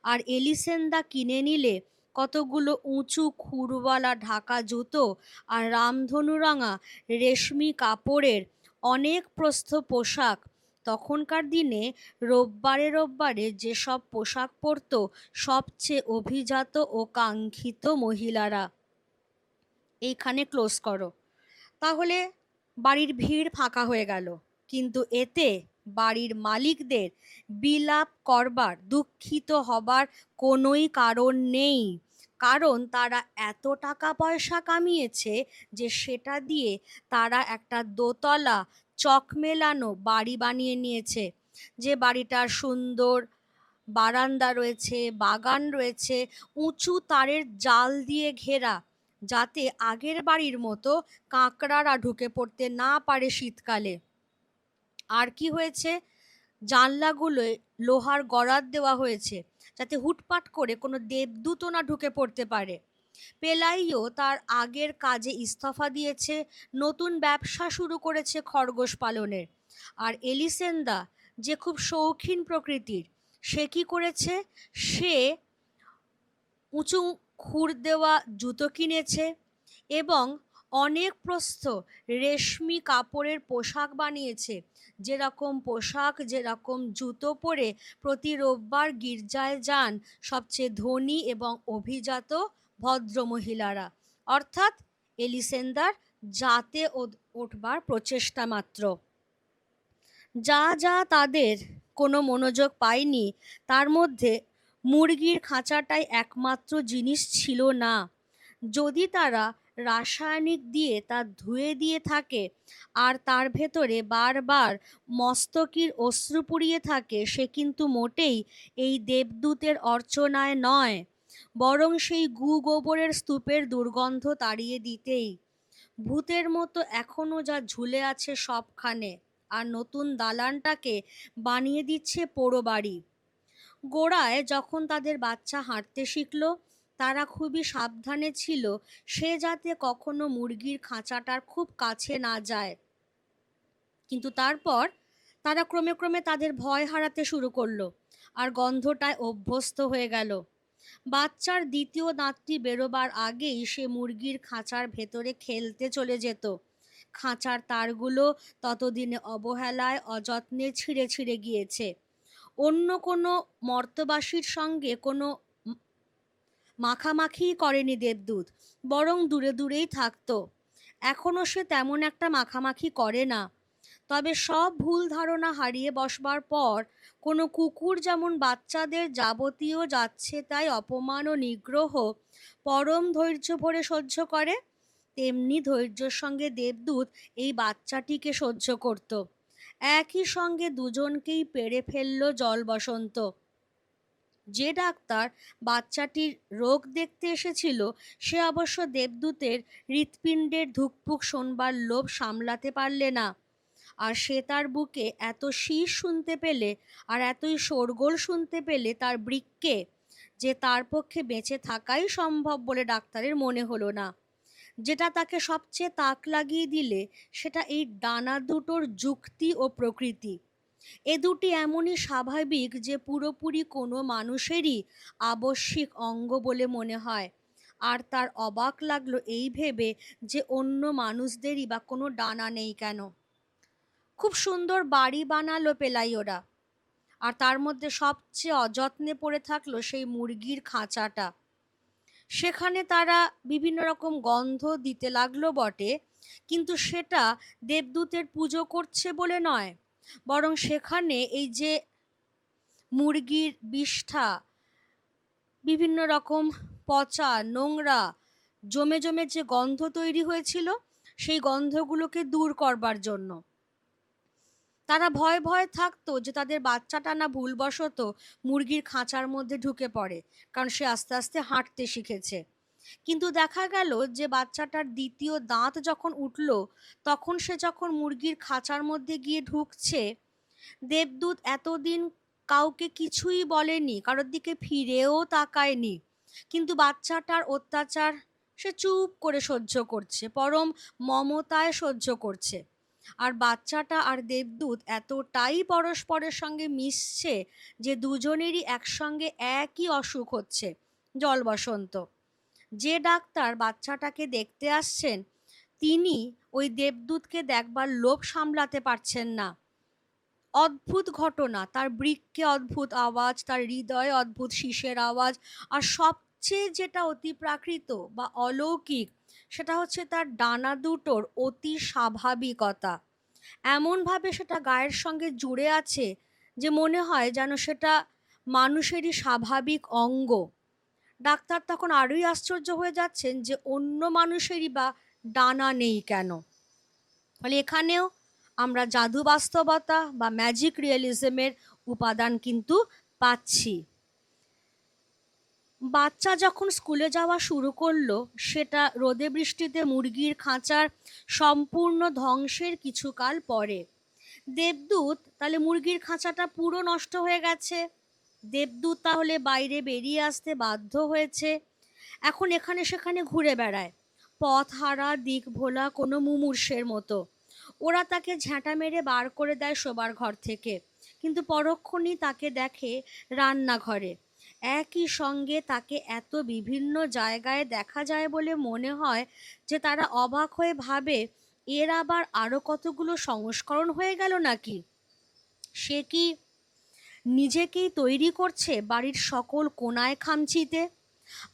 আর এলিসেন্দা কিনে নিলে কতগুলো উঁচু খুরওয়ালা ঢাকা জুতো আর রামধনুরঙা রেশমি কাপড়ের অনেক প্রস্থ পোশাক। তখনকার দিনে রোববারে রোববারে যেসব পোশাক পরত সবচেয়ে অভিজাত ও কাঙ্ক্ষিত মহিলারা। এইখানে ক্লোজ করো। তাহলে বাড়ির ভিড় ফাঁকা হয়ে গেল, কিন্তু এতে বাড়ির মালিকদের বিলাপ করবার, দুঃখিত হবার কোনোই কারণ নেই। কারণ তারা এত টাকা পয়সা কামিয়েছে যে সেটা দিয়ে তারা একটা দোতলা চক মেলানো বাড়ি বানিয়ে নিয়েছে। যে বাড়িটার সুন্দর বারান্দা রয়েছে, বাগান রয়েছে, উঁচু তারের জাল দিয়ে ঘেরা, যাতে আগের বাড়ির মতো কাঁকড়ারা ঢুকে পড়তে না পারে শীতকালে। আর কি হয়েছে? জানলাগুলোয় লোহার গরাদ দেওয়া হয়েছে, যাতে হুটপাট করে কোনো দেবদূতও না ঢুকে পড়তে পারে। পেলাইও তার আগের কাজে ইস্তফা দিয়েছে, নতুন ব্যবসা শুরু করেছে খরগোশ পালনের। আর এলিসেন্দা, যে খুব শৌখিন প্রকৃতির, সে কি করেছে? সে উঁচু খুর দেওয়া জুতো কিনেছে এবং অনেক প্রস্থ রেশমি কাপড়ের পোশাক বানিয়েছে। যেরকম পোশাক, যেরকম জুতো পরে প্রতি রোববার গির্জায় যান সবচেয়ে ধনী এবং অভিজাত ভদ্রমহিলারা, অর্থাৎ এলিসেন্দার জাতে উঠবার প্রচেষ্টা মাত্র। যা যা তাদের কোনো মনোযোগ পায়নি, তার মধ্যে মুরগির খাঁচাটাই একমাত্র জিনিস ছিল না। যদি তারা রাসায়নিক দিয়ে তা ধুয়ে দিয়ে থাকে আর তার ভেতরে বারবার মস্তকির অশ্রু পুড়িয়ে থাকে, সে কিন্তু মোটেই এই দেবদূতের অর্চনায় নয়, বরং সেই গু গোবরের স্তূপের দুর্গন্ধ তাড়িয়ে দিতেই। ভূতের মতো এখনো যা ঝুলে আছে সবখানে, আর নতুন দালানটাকে বানিয়ে দিচ্ছে পোড়ো বাড়ি। গোড়ায় যখন তাদের বাচ্চা হাঁটতে শিখল, তারা খুবই সাবধানে ছিল সে যাতে কখনো মুরগির খাঁচাটার খুব কাছে না যায়। কিন্তু তারপর তারা ক্রমে ক্রমে তাদের ভয় হারাতে শুরু করলো আর গন্ধটায় অভ্যস্ত হয়ে গেল। বাচ্চার দ্বিতীয় দাঁতটি বেরোবার আগেই সে মুরগির খাঁচার ভেতরে খেলতে চলে যেত। খাঁচার তারগুলো ততদিনে অবহেলায় অযত্নে ছিঁড়ে ছিঁড়ে গিয়েছে। অন্য কোনো মর্তবাসীর সঙ্গে কোনো মাখামাখিই করেনি দেবদূত, বরং দূরে দূরেই থাকতো। এখনও সে তেমন একটা মাখামাখি করে না। তবে সব ভুল ধারণা হারিয়ে বসবার পর কোনো কুকুর যেমন বাচ্চাদের যাবতীয় যাচ্ছে তাই অপমান ও নিগ্রহ পরম ধৈর্য ভরে সহ্য করে, তেমনি ধৈর্যের সঙ্গে দেবদূত এই বাচ্চাটিকে সহ্য করত। একই সঙ্গে দুজনকেই পেড়ে ফেলল জল বসন্ত। যে ডাক্তার বাচ্চাটির রোগ দেখতে এসেছিল, সে অবশ্য দেবদূতের হৃৎপিণ্ডের ধুকপুক শোনবার লোভ সামলাতে পারলে না। আর সে তার বুকে এত শীষ শুনতে পেলে আর এতই শোরগোল শুনতে পেলে তার বৃক্কে, যে তার পক্ষে বেঁচে থাকাই সম্ভব বলে ডাক্তারের মনে হলো না। যেটা তাকে সবচেয়ে তাক লাগিয়ে দিলে সেটা এই ডানা দুটোর যুক্তি ও প্রকৃতি। এ দুটি এমনই স্বাভাবিক যে পুরোপুরি কোনো মানুষেরই আবশ্যিক অঙ্গ বলে মনে হয়। আর তার অবাক লাগলো এই ভেবে যে অন্য মানুষদেরই বা কোনো ডানা নেই কেন। খুব সুন্দর বাড়ি বানালো পেলাইওরা, আর তার মধ্যে সবচেয়ে অযত্নে পড়ে থাকলো সেই মুরগির খাঁচাটা। সেখানে তারা বিভিন্ন রকম গন্ধ দিতে লাগলো বটে, কিন্তু সেটা দেবদূতের পুজো করছে বলে নয়, বরং সেখানে এই যে মুরগির বিষ্ঠা, বিভিন্ন রকম পচা নোংরা জমে জমে যে গন্ধ তৈরি হয়েছিল, সেই গন্ধগুলোকে দূর করবার জন্য। তারা ভয়ে ভয়ে থাকতো যে তাদের বাচ্চাটা না ভুলবশত মুরগির খাঁচার মধ্যে ঢুকে পড়ে, কারণ সে আস্তে আস্তে হাঁটতে শিখেছে। কিন্তু দেখা গেল যে বাচ্চাটার দ্বিতীয় দাঁত যখন উঠল, তখন সে যখন মুরগির খাঁচার মধ্যে গিয়ে ঢুকছে, দেবদূত এতদিন কাউকে কিছুই বলেনি, কারোর দিকে ফিরেও তাকায়নি, কিন্তু বাচ্চাটার অত্যাচার সে চুপ করে সহ্য করছে, পরম মমতায় সহ্য করছে। আর বাচ্চাটা আর দেবদূত এতটাই পরস্পরের সঙ্গে মিশছে যে দুজনেরই একসঙ্গে একই অসুখ হচ্ছে, জল বসন্ত। যে ডাক্তার বাচ্চাটাকে দেখতে আসছেন, তিনি ওই দেবদূতকে দেখবার লোভ সামলাতে পারছেন না। অদ্ভুত ঘটনা, তার বৃক্কে অদ্ভুত আওয়াজ, তার হৃদয়ে অদ্ভুত শীষের আওয়াজ, আর সবচেয়ে যেটা অতি প্রাকৃত বা অলৌকিক, সেটা হচ্ছে তার ডানা দুটোর অতি স্বাভাবিকতা। এমনভাবে সেটা গায়ের সঙ্গে জুড়ে আছে যে মনে হয় যেন সেটা মানুষেরই স্বাভাবিক অঙ্গ। ডাক্তার তখন আরোই আশ্চর্য হয়ে যাচ্ছেন যে অন্য মানুষেরই বা ডানা নেই কেন। ফলে এখানেও আমরা জাদু বাস্তবতা বা ম্যাজিক রিয়েলিজমের উপাদান কিন্তু পাচ্ছি। বাচ্চা যখন স্কুলে যাওয়া শুরু করলো, সেটা রোদে বৃষ্টিতে মুরগির খাঁচার সম্পূর্ণ ধ্বংসের কিছুকাল পরে। দেবদূত তাহলে মুরগির খাঁচাটা পুরো নষ্ট হয়ে গেছে, দেবদূত তাহলে বাইরে বেরিয়ে আসতে বাধ্য হয়েছে। এখন এখানে সেখানে ঘুরে বেড়ায়, পথ হারা দিক ভোলা কোনো মুমূর্ষের মতো। ওরা তাকে ঝ্যাঁটা মেরে বার করে দেয় শোবার ঘর থেকে, কিন্তু পরক্ষণেই তাকে দেখে রান্নাঘরে। একই সঙ্গে তাকে এত বিভিন্ন জায়গায় দেখা যায় বলে মনে হয় যে তারা অবাক হয়ে ভাবে, এর আবার আরো কতগুলো সংস্করণ হয়ে গেল নাকি? সে কি নিজেকেই তৈরি করছে বাড়ির সকল কোনায় খামচিতে?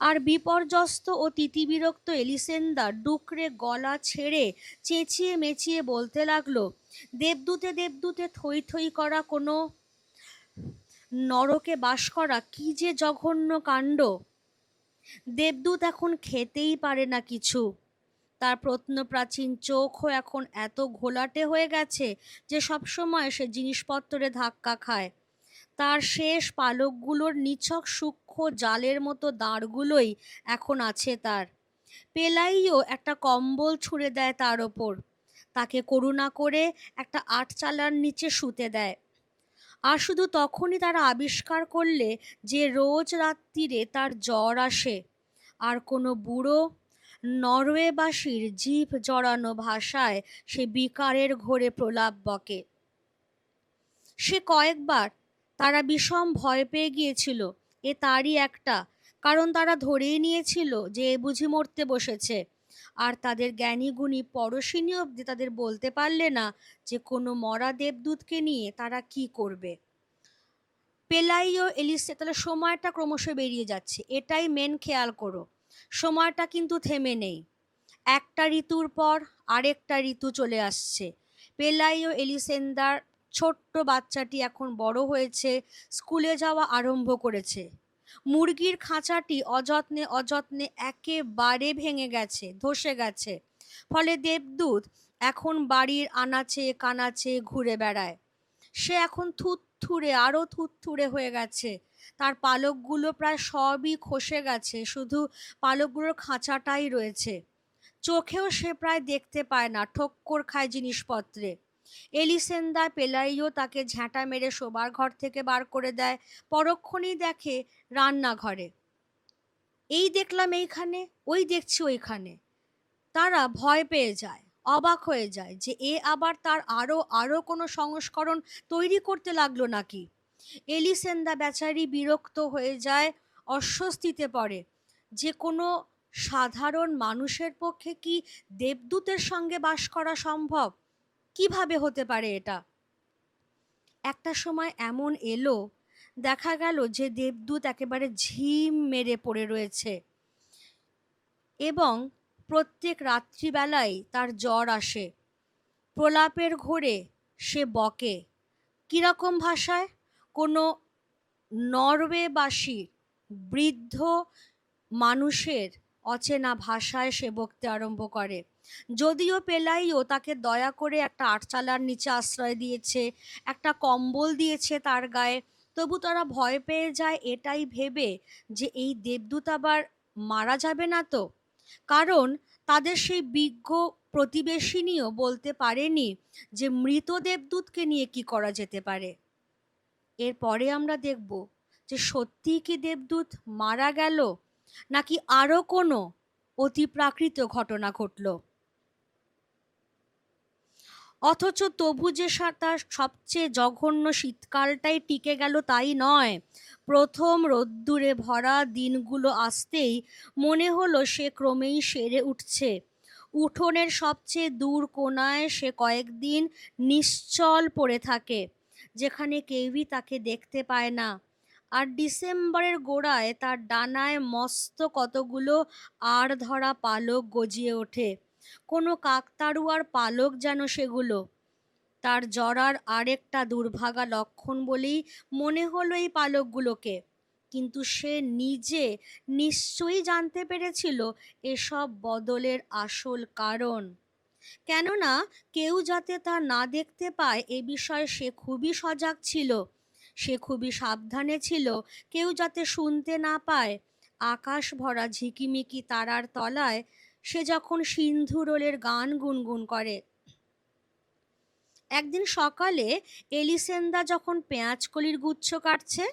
আর বিপর্যস্ত ও তিতিবিরক্ত এলিসেন্দা ডুকরে গলা ছেড়ে চেঁচিয়ে মেচিয়ে বলতে লাগলো, দেবদূতে দেবদূতে থই থই করা কোনো নরকে বাস করা কি যে জঘন্য কাণ্ড! দেবদূত এখন খেতেই পারে না কিছু, তার প্রত্নপ্রাচীন চোখও এখন এত ঘোলাটে হয়ে গেছে যে সবসময় সে জিনিসপত্রে ধাক্কা খায়। তার শেষ পালকগুলোর নিছক সূক্ষ্ম জালের মতো দাঁড়গুলোই এখন আছে তার। পেলাইও একটা কম্বল ছুঁড়ে দেয় তার ওপর, তাকে করুণা করে একটা আটচালার নিচে শুতে দেয়। আর শুধু তখনই তারা আবিষ্কার করলে যে রোজ রাত্রিরে তার জ্বর আসে, আর কোনো বুড়ো নরওয়েবাসীর জিভ জড়ানো ভাষায় সে বিকারের ঘোরে প্রলাপ বকে। সে কয়েকবার তারা বিষম ভয় পেয়ে গিয়েছিল, এ তারই একটা, কারণ তারা ধরেই নিয়েছিল যে এ বুঝি মরতে বসেছে। আর তাদের জ্ঞানী গুণী পড়শিনী অবধি তাদের বলতে পারলে না যে কোনো মরা দেবদূতকে নিয়ে তারা কি করবে। পেলাইও এলিসে, তাহলে সময়টা ক্রমশ বেরিয়ে যাচ্ছে, এটাই মেন খেয়াল করো। সময়টা কিন্তু থেমে নেই, একটা ঋতুর পর আরেকটা ঋতু চলে আসছে। পেলাইও এলিসেন্দার ছোট্ট বাচ্চাটি এখন বড় হয়েছে, স্কুলে যাওয়া আরম্ভ করেছে। মুরগির খাঁচাটি অযত্নে অযত্নে একেবারে ভেঙে গেছে, ধসে গেছে। ফলে দেবদূত এখন বাড়ির আনাচে কানাচে ঘুরে বেড়ায়। সে এখন থুতথুরে, আরো থুতথুরে হয়ে গেছে। তার পালকগুলো প্রায় সবই খসে গেছে, শুধু পালকগুলোর খাঁচাটাই রয়েছে। চোখেও সে প্রায় দেখতে পায় না, ঠক্কর খায় জিনিসপত্রে। এলিসেন্দা পেলাইও তাকে ঝ্যাঁটা মেরে শোবার ঘর থেকে বার করে দেয়, পরক্ষণেই দেখে রান্নাঘরে। এই দেখলাম এইখানে, ওই দেখছি ওইখানে। তারা ভয় পেয়ে যায়, অবাক হয়ে যায় যে এ আবার তার আরো আরো কোনো সংস্করণ তৈরি করতে লাগলো নাকি। এলিসেন্দা বেচারি বিরক্ত হয়ে যায়, অস্বস্তিতে পড়ে যে কোনো সাধারণ মানুষের পক্ষে কি দেবদূতের সঙ্গে বাস করা সম্ভব? কিভাবে হতে পারে এটা? একটা সময় এমন এলো, দেখা গেল যে দেবদূত একেবারে ঝিম মেরে পড়ে রয়েছে এবং প্রত্যেক রাত্রিবেলায় তার জ্বর আসে। প্রলাপের ঘোরে সে বকে। কিরকম ভাষায়? কোনো নরওয়েবাসী বৃদ্ধ মানুষের অচেনা ভাষায় সে বকতে আরম্ভ করে। যদিও পেলাইও তাকে দয়া করে একটা আটচালার নিচে আশ্রয় দিয়েছে, একটা কম্বল দিয়েছে তার গায়ে, তবু তারা ভয় পেয়ে যায় এটাই ভেবে যে এই দেবদূত আবার মারা যাবে না তো। কারণ তাদের সেই বিজ্ঞ প্রতিবেশিনীও বলতে পারেনি যে মৃত দেবদূতকে নিয়ে কি করা যেতে পারে। এরপরে আমরা দেখব যে সত্যিই কি দেবদূত মারা গেল, নাকি আরো কোনো অতিপ্রাকৃত ঘটনা ঘটল। অথচ তবু যে তার সবচেয়ে জঘন্য শীতকালটাই টিকে গেল তাই নয়। প্রথম রোদ্দুরে ভরা দিনগুলো আসতেই মনে হলো সে ক্রমেই সেরে উঠছে। উঠোনের সবচেয়ে দূর কোণায় সে কয়েকদিন নিশ্চল পড়ে থাকে, যেখানে কেউই তাকে দেখতে পায় না। আর ডিসেম্বরের গোড়ায় তার ডানায় মস্ত কতগুলো আর ধরা পালক গজিয়ে ওঠে। কোনো কাকতাড়ুয়ার পালক যেন সেগুলো। তার জরার আরেকটা দুর্ভাগা লক্ষণ বলেই মনে হলো এই পালকগুলোকে। কিন্তু সে নিজে নিশ্চয়ই জানতে পেরেছিল এসব বদলের আসল কারণ। কেননা কেউ যাতে তা না দেখতে পায় এ বিষয়ে সে খুবই সজাগ ছিল। সে খুবই সাবধানে ছিল কেউ যাতে শুনতে না পায়। আকাশ ভরা ঝিকিমিকি তারার তলায় সে যখন সিন্ধুরোলের গান গুনগুন করে। একদিন সকালে এলিসেন্দা যখন পেঁয়াজকলির গুচ্ছ কাটছে,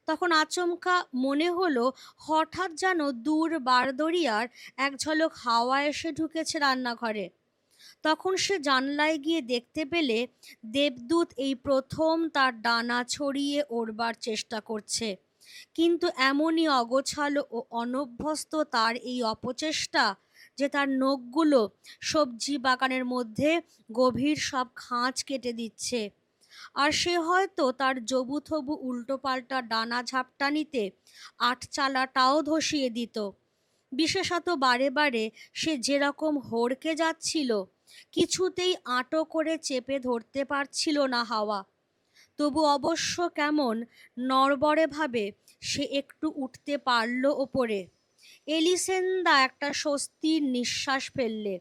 তখন আচমকা মনে হলো হঠাৎ যেন দূর বারদরিয়ার এক ঝলক হাওয়া এসে ঢুকেছে রান্নাঘরে। তখন সে জানলায় গিয়ে দেখতে পেলে দেবদূত এই প্রথম তার ডানা ছড়িয়ে ওড়বার চেষ্টা করছে। কিন্তু এমনই অগোছালো ও অনভ্যস্ত তার এই অপচেষ্টা যে তার নখগুলো সবজি বাগানের মধ্যে গভীর সব খাঁজ কেটে দিচ্ছে। আর সে হয়তো তার জবুথবু উল্টোপাল্টা ডানা ঝাপটানিতে আটচালাটাও ধসিয়ে দিত। বিশেষত বারে বারে সে যেরকম হড়কে যাচ্ছিল, কিছুতেই আঁটো করে চেপে ধরতে পারছিল না হাওয়া। তবু অবশ্য কেমন নড়বড়ে ভাবে সে একটু উঠতে পারল ওপরে। এলিসেন্দা একটা স্বস্তির নিঃশ্বাস ফেললে।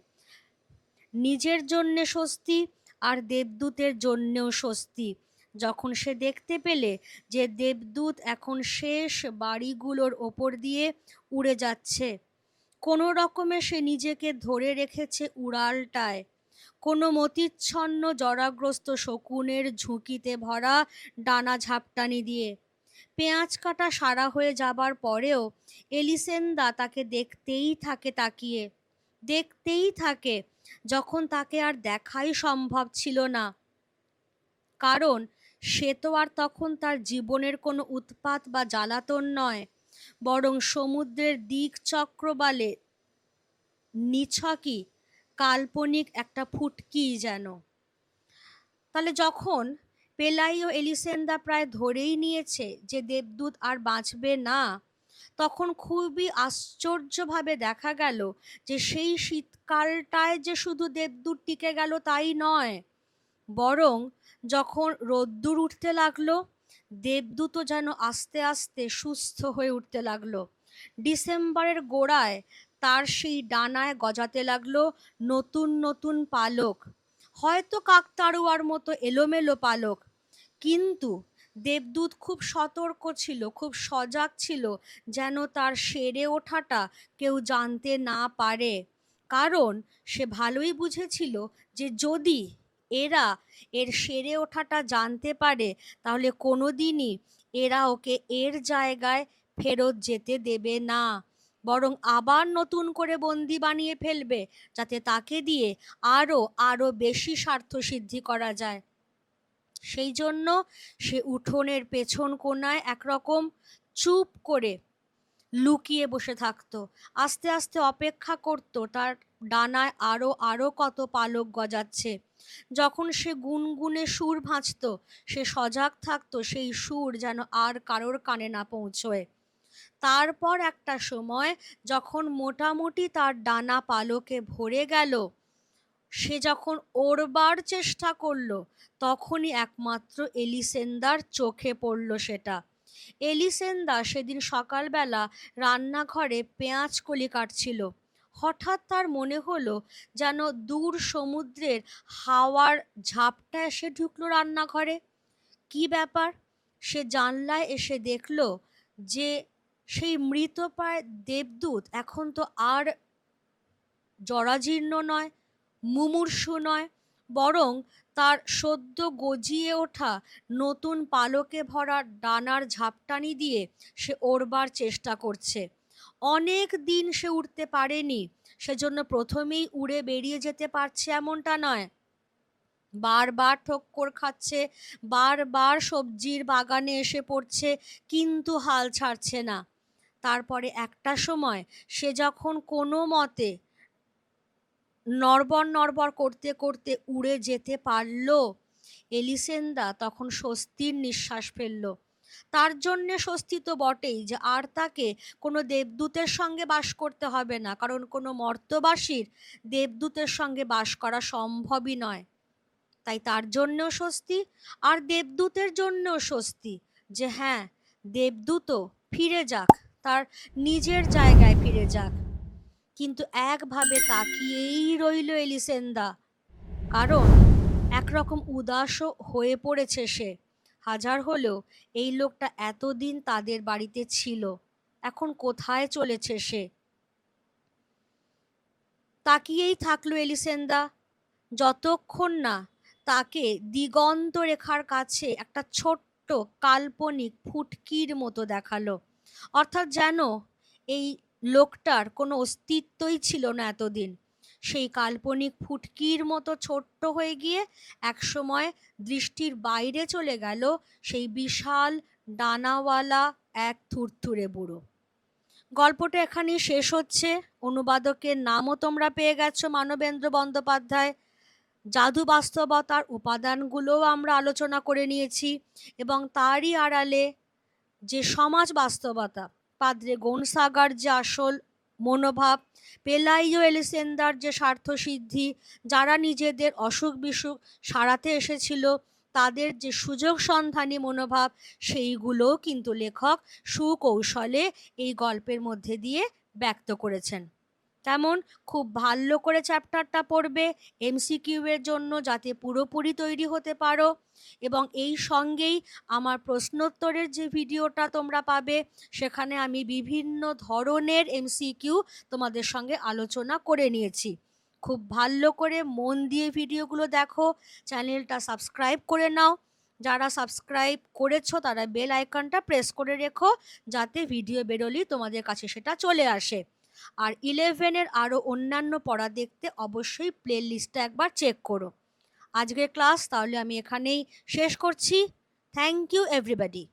নিজের জন্যে স্বস্তি, আর দেবদূতের জন্যেও স্বস্তি, যখন সে দেখতে পেলে যে দেবদূত এখন শেষ বাড়িগুলোর ওপর দিয়ে উড়ে যাচ্ছে। কোনো রকমে সে নিজেকে ধরে রেখেছে উড়ালটায়। কোনো মতিচ্ছন্ন জরাগ্রস্ত শকুনের ঝুঁকিতে ভরা ডানা ঝাপটানি দিয়ে। পেঁয়াজ কাটা সারা হয়ে যাবার পরেও এলিসেন্দা তাকে দেখতেই থাকে তাকিয়ে, দেখতেই থাকে, যখন তাকে আর দেখাই সম্ভব ছিল না। কারণ সে তো আর তখন তার জীবনের কোনো উৎপাত বা জ্বালাতন নয়, বরং সমুদ্রের দিক চক্রবালে নিছকই কাল্পনিক একটা ফুটকি যেন। তাহলে যখন পেলাই ও এলিসেন্দা প্রায় ধরেই নিয়েছে যে দেবদূত আর বাঁচবে না, তখন খুবই আশ্চর্যভাবে দেখা গেল যে সেই শীতকালটায় যে শুধু দেবদূত টিকে গেল তাই নয়, বরং যখন রোদ্দুর উঠতে লাগলো, দেবদূতও যেন আস্তে আস্তে সুস্থ হয়ে উঠতে লাগলো। ডিসেম্বরের গোড়ায় তার সেই ডানায় গজাতে লাগলো নতুন নতুন পালক, হয়তো কাকতাড়ুয়ার মতো এলোমেলো পালক। কিন্তু দেবদূত খুব সতর্ক ছিল, খুব সজাগ ছিল, যেন তার সেরে ওঠাটা কেউ জানতে না পারে। কারণ সে ভালোই বুঝেছিল যে যদি এরা এর সেরে ওঠাটা জানতে পারে, তাহলে কোনোদিনই এরা ওকে এর জায়গায় ফেরত যেতে দেবে না। বরং আবার নতুন করে বন্দি বানিয়ে ফেলবে, যাতে তাকে দিয়ে আরো আরো বেশি স্বার্থ সিদ্ধি করা যায়। সেই জন্য সে উঠোনের পেছন কোণায় একরকম চুপ করে লুকিয়ে বসে থাকতো, আস্তে আস্তে অপেক্ষা করত তার ডানায় আরো আরো কত পালক গজাচ্ছে। যখন সে গুনগুনে সুর ভাঁজত, সে সজাগ থাকতো সেই সুর যেন আর কারোর কানে না পৌঁছয়। তারপর একটা সময় যখন মোটামুটি তার ডানা পালকে ভরে গেল, সে যখন ওড়বার চেষ্টা করলো, তখনই একমাত্র এলিসেন্দার চোখে পড়ল সেটা। এলিসেন্দা সেদিন সকালবেলা রান্নাঘরে পেঁয়াজ কলি কাটছিল। হঠাৎ তার মনে হলো যেন দূর সমুদ্রের হাওয়ার ঝাপটা এসে ঢুকলো রান্নাঘরে। কি ব্যাপার? সে জানলায় এসে দেখল যে সেই মৃতপ্রায় দেবদূত এখন তো আর জরাজীর্ণ নয়, মুমূর্ষু নয়, বরং তার সদ্য গজিয়ে ওঠা নতুন পালকে ভরা ডানার ঝাপটানি দিয়ে সে ওড়বার চেষ্টা করছে। অনেক দিন সে উঠতে পারেনি, সেজন্য প্রথমেই উড়ে বেরিয়ে যেতে পারছে এমনটা নয়। বারবার ঠক্কর খাচ্ছে, বারবার সবজির বাগানে এসে পড়ছে, কিন্তু হাল ছাড়ছে না। তারপরে একটা সময় সে যখন কোনো মতে নড়বড় নড়বড় করতে করতে উড়ে যেতে পারল, এলিসেন্দা তখন স্বস্তির নিঃশ্বাস ফেলল। তার জন্যে স্বস্তি তো বটেই যে আর তাকে কোনো দেবদূতের সঙ্গে বাস করতে হবে না, কারণ কোনো মর্ত্যবাসীর দেবদূতের সঙ্গে বাস করা সম্ভবই নয়। তাই তার জন্যও স্বস্তি, আর দেবদূতের জন্যও স্বস্তি যে হ্যাঁ, দেবদূতও ফিরে যাক, তার নিজের জায়গায় ফিরে যাক। কিন্তু একভাবে তাকিয়েই রইল এলিসেন্দা, কারণ একরকম উদাসও হয়ে পড়েছে সে। হাজার হলেও এই লোকটা এতদিন তাদের বাড়িতে ছিল, এখন কোথায় চলেছে সে? তাকিয়েই থাকলো এলিসেন্দা, যতক্ষণ না তাকে দিগন্ত রেখার কাছে একটা ছোট্ট কাল্পনিক ফুটকির মতো দেখালো। অর্থাৎ যেন এই লোকটার কোনো অস্তিত্বই ছিল না এতদিন। সেই কাল্পনিক ফুটকির মতো ছোট্ট হয়ে গিয়ে একসময় দৃষ্টির বাইরে চলে গেল সেই বিশাল ডানাওয়ালা এক থুরথুরে বুড়ো। গল্পটা এখানেই শেষ হচ্ছে। অনুবাদকের নামও তোমরা পেয়ে গেছো, মানবেন্দ্র বন্দ্যোপাধ্যায়। জাদু বাস্তবতার উপাদানগুলোও আমরা আলোচনা করে নিয়েছি, এবং তারই আড়ালে যে সমাজ বাস্তবতা, পাদ্রে গোনসাগার যে আসল মনোভাব, পেলাইও এলিসেন্দার যে স্বার্থসিদ্ধি, যারা নিজেদের অসুখ বিসুখ সারাতে এসেছিল তাদের যে সুযোগ সন্ধানী মনোভাব, সেইগুলোও কিন্তু লেখক সুকৌশলে এই গল্পের মধ্যে দিয়ে ব্যক্ত করেছেন। তেমন খুব ভালো করে চ্যাপ্টারটা পড়বে এমসিকিউ এর জন্য, যাতে পুরোপুরি তৈরি হতে পারো। এবং এই সঙ্গেই আমার প্রশ্নোত্তরের যে ভিডিওটা তোমরা পাবে, সেখানে আমি বিভিন্ন ধরনের এমসিকিউ তোমাদের সঙ্গে আলোচনা করে নিয়েছি। খুব ভালো করে মন দিয়ে ভিডিওগুলো দেখো, চ্যানেলটা সাবস্ক্রাইব করে নাও। যারা সাবস্ক্রাইব করেছো তারা বেল আইকনটা প্রেস করে রেখো, যাতে ভিডিও বেরোলেই তোমাদের কাছে সেটা চলে আসে। আর 11-এর আরও অন্যান্য পড়া দেখতে অবশ্যই প্লে লিস্টটা একবার চেক করো। আজকের ক্লাস তাহলে আমি এখানেই শেষ করছি। Thank you everybody.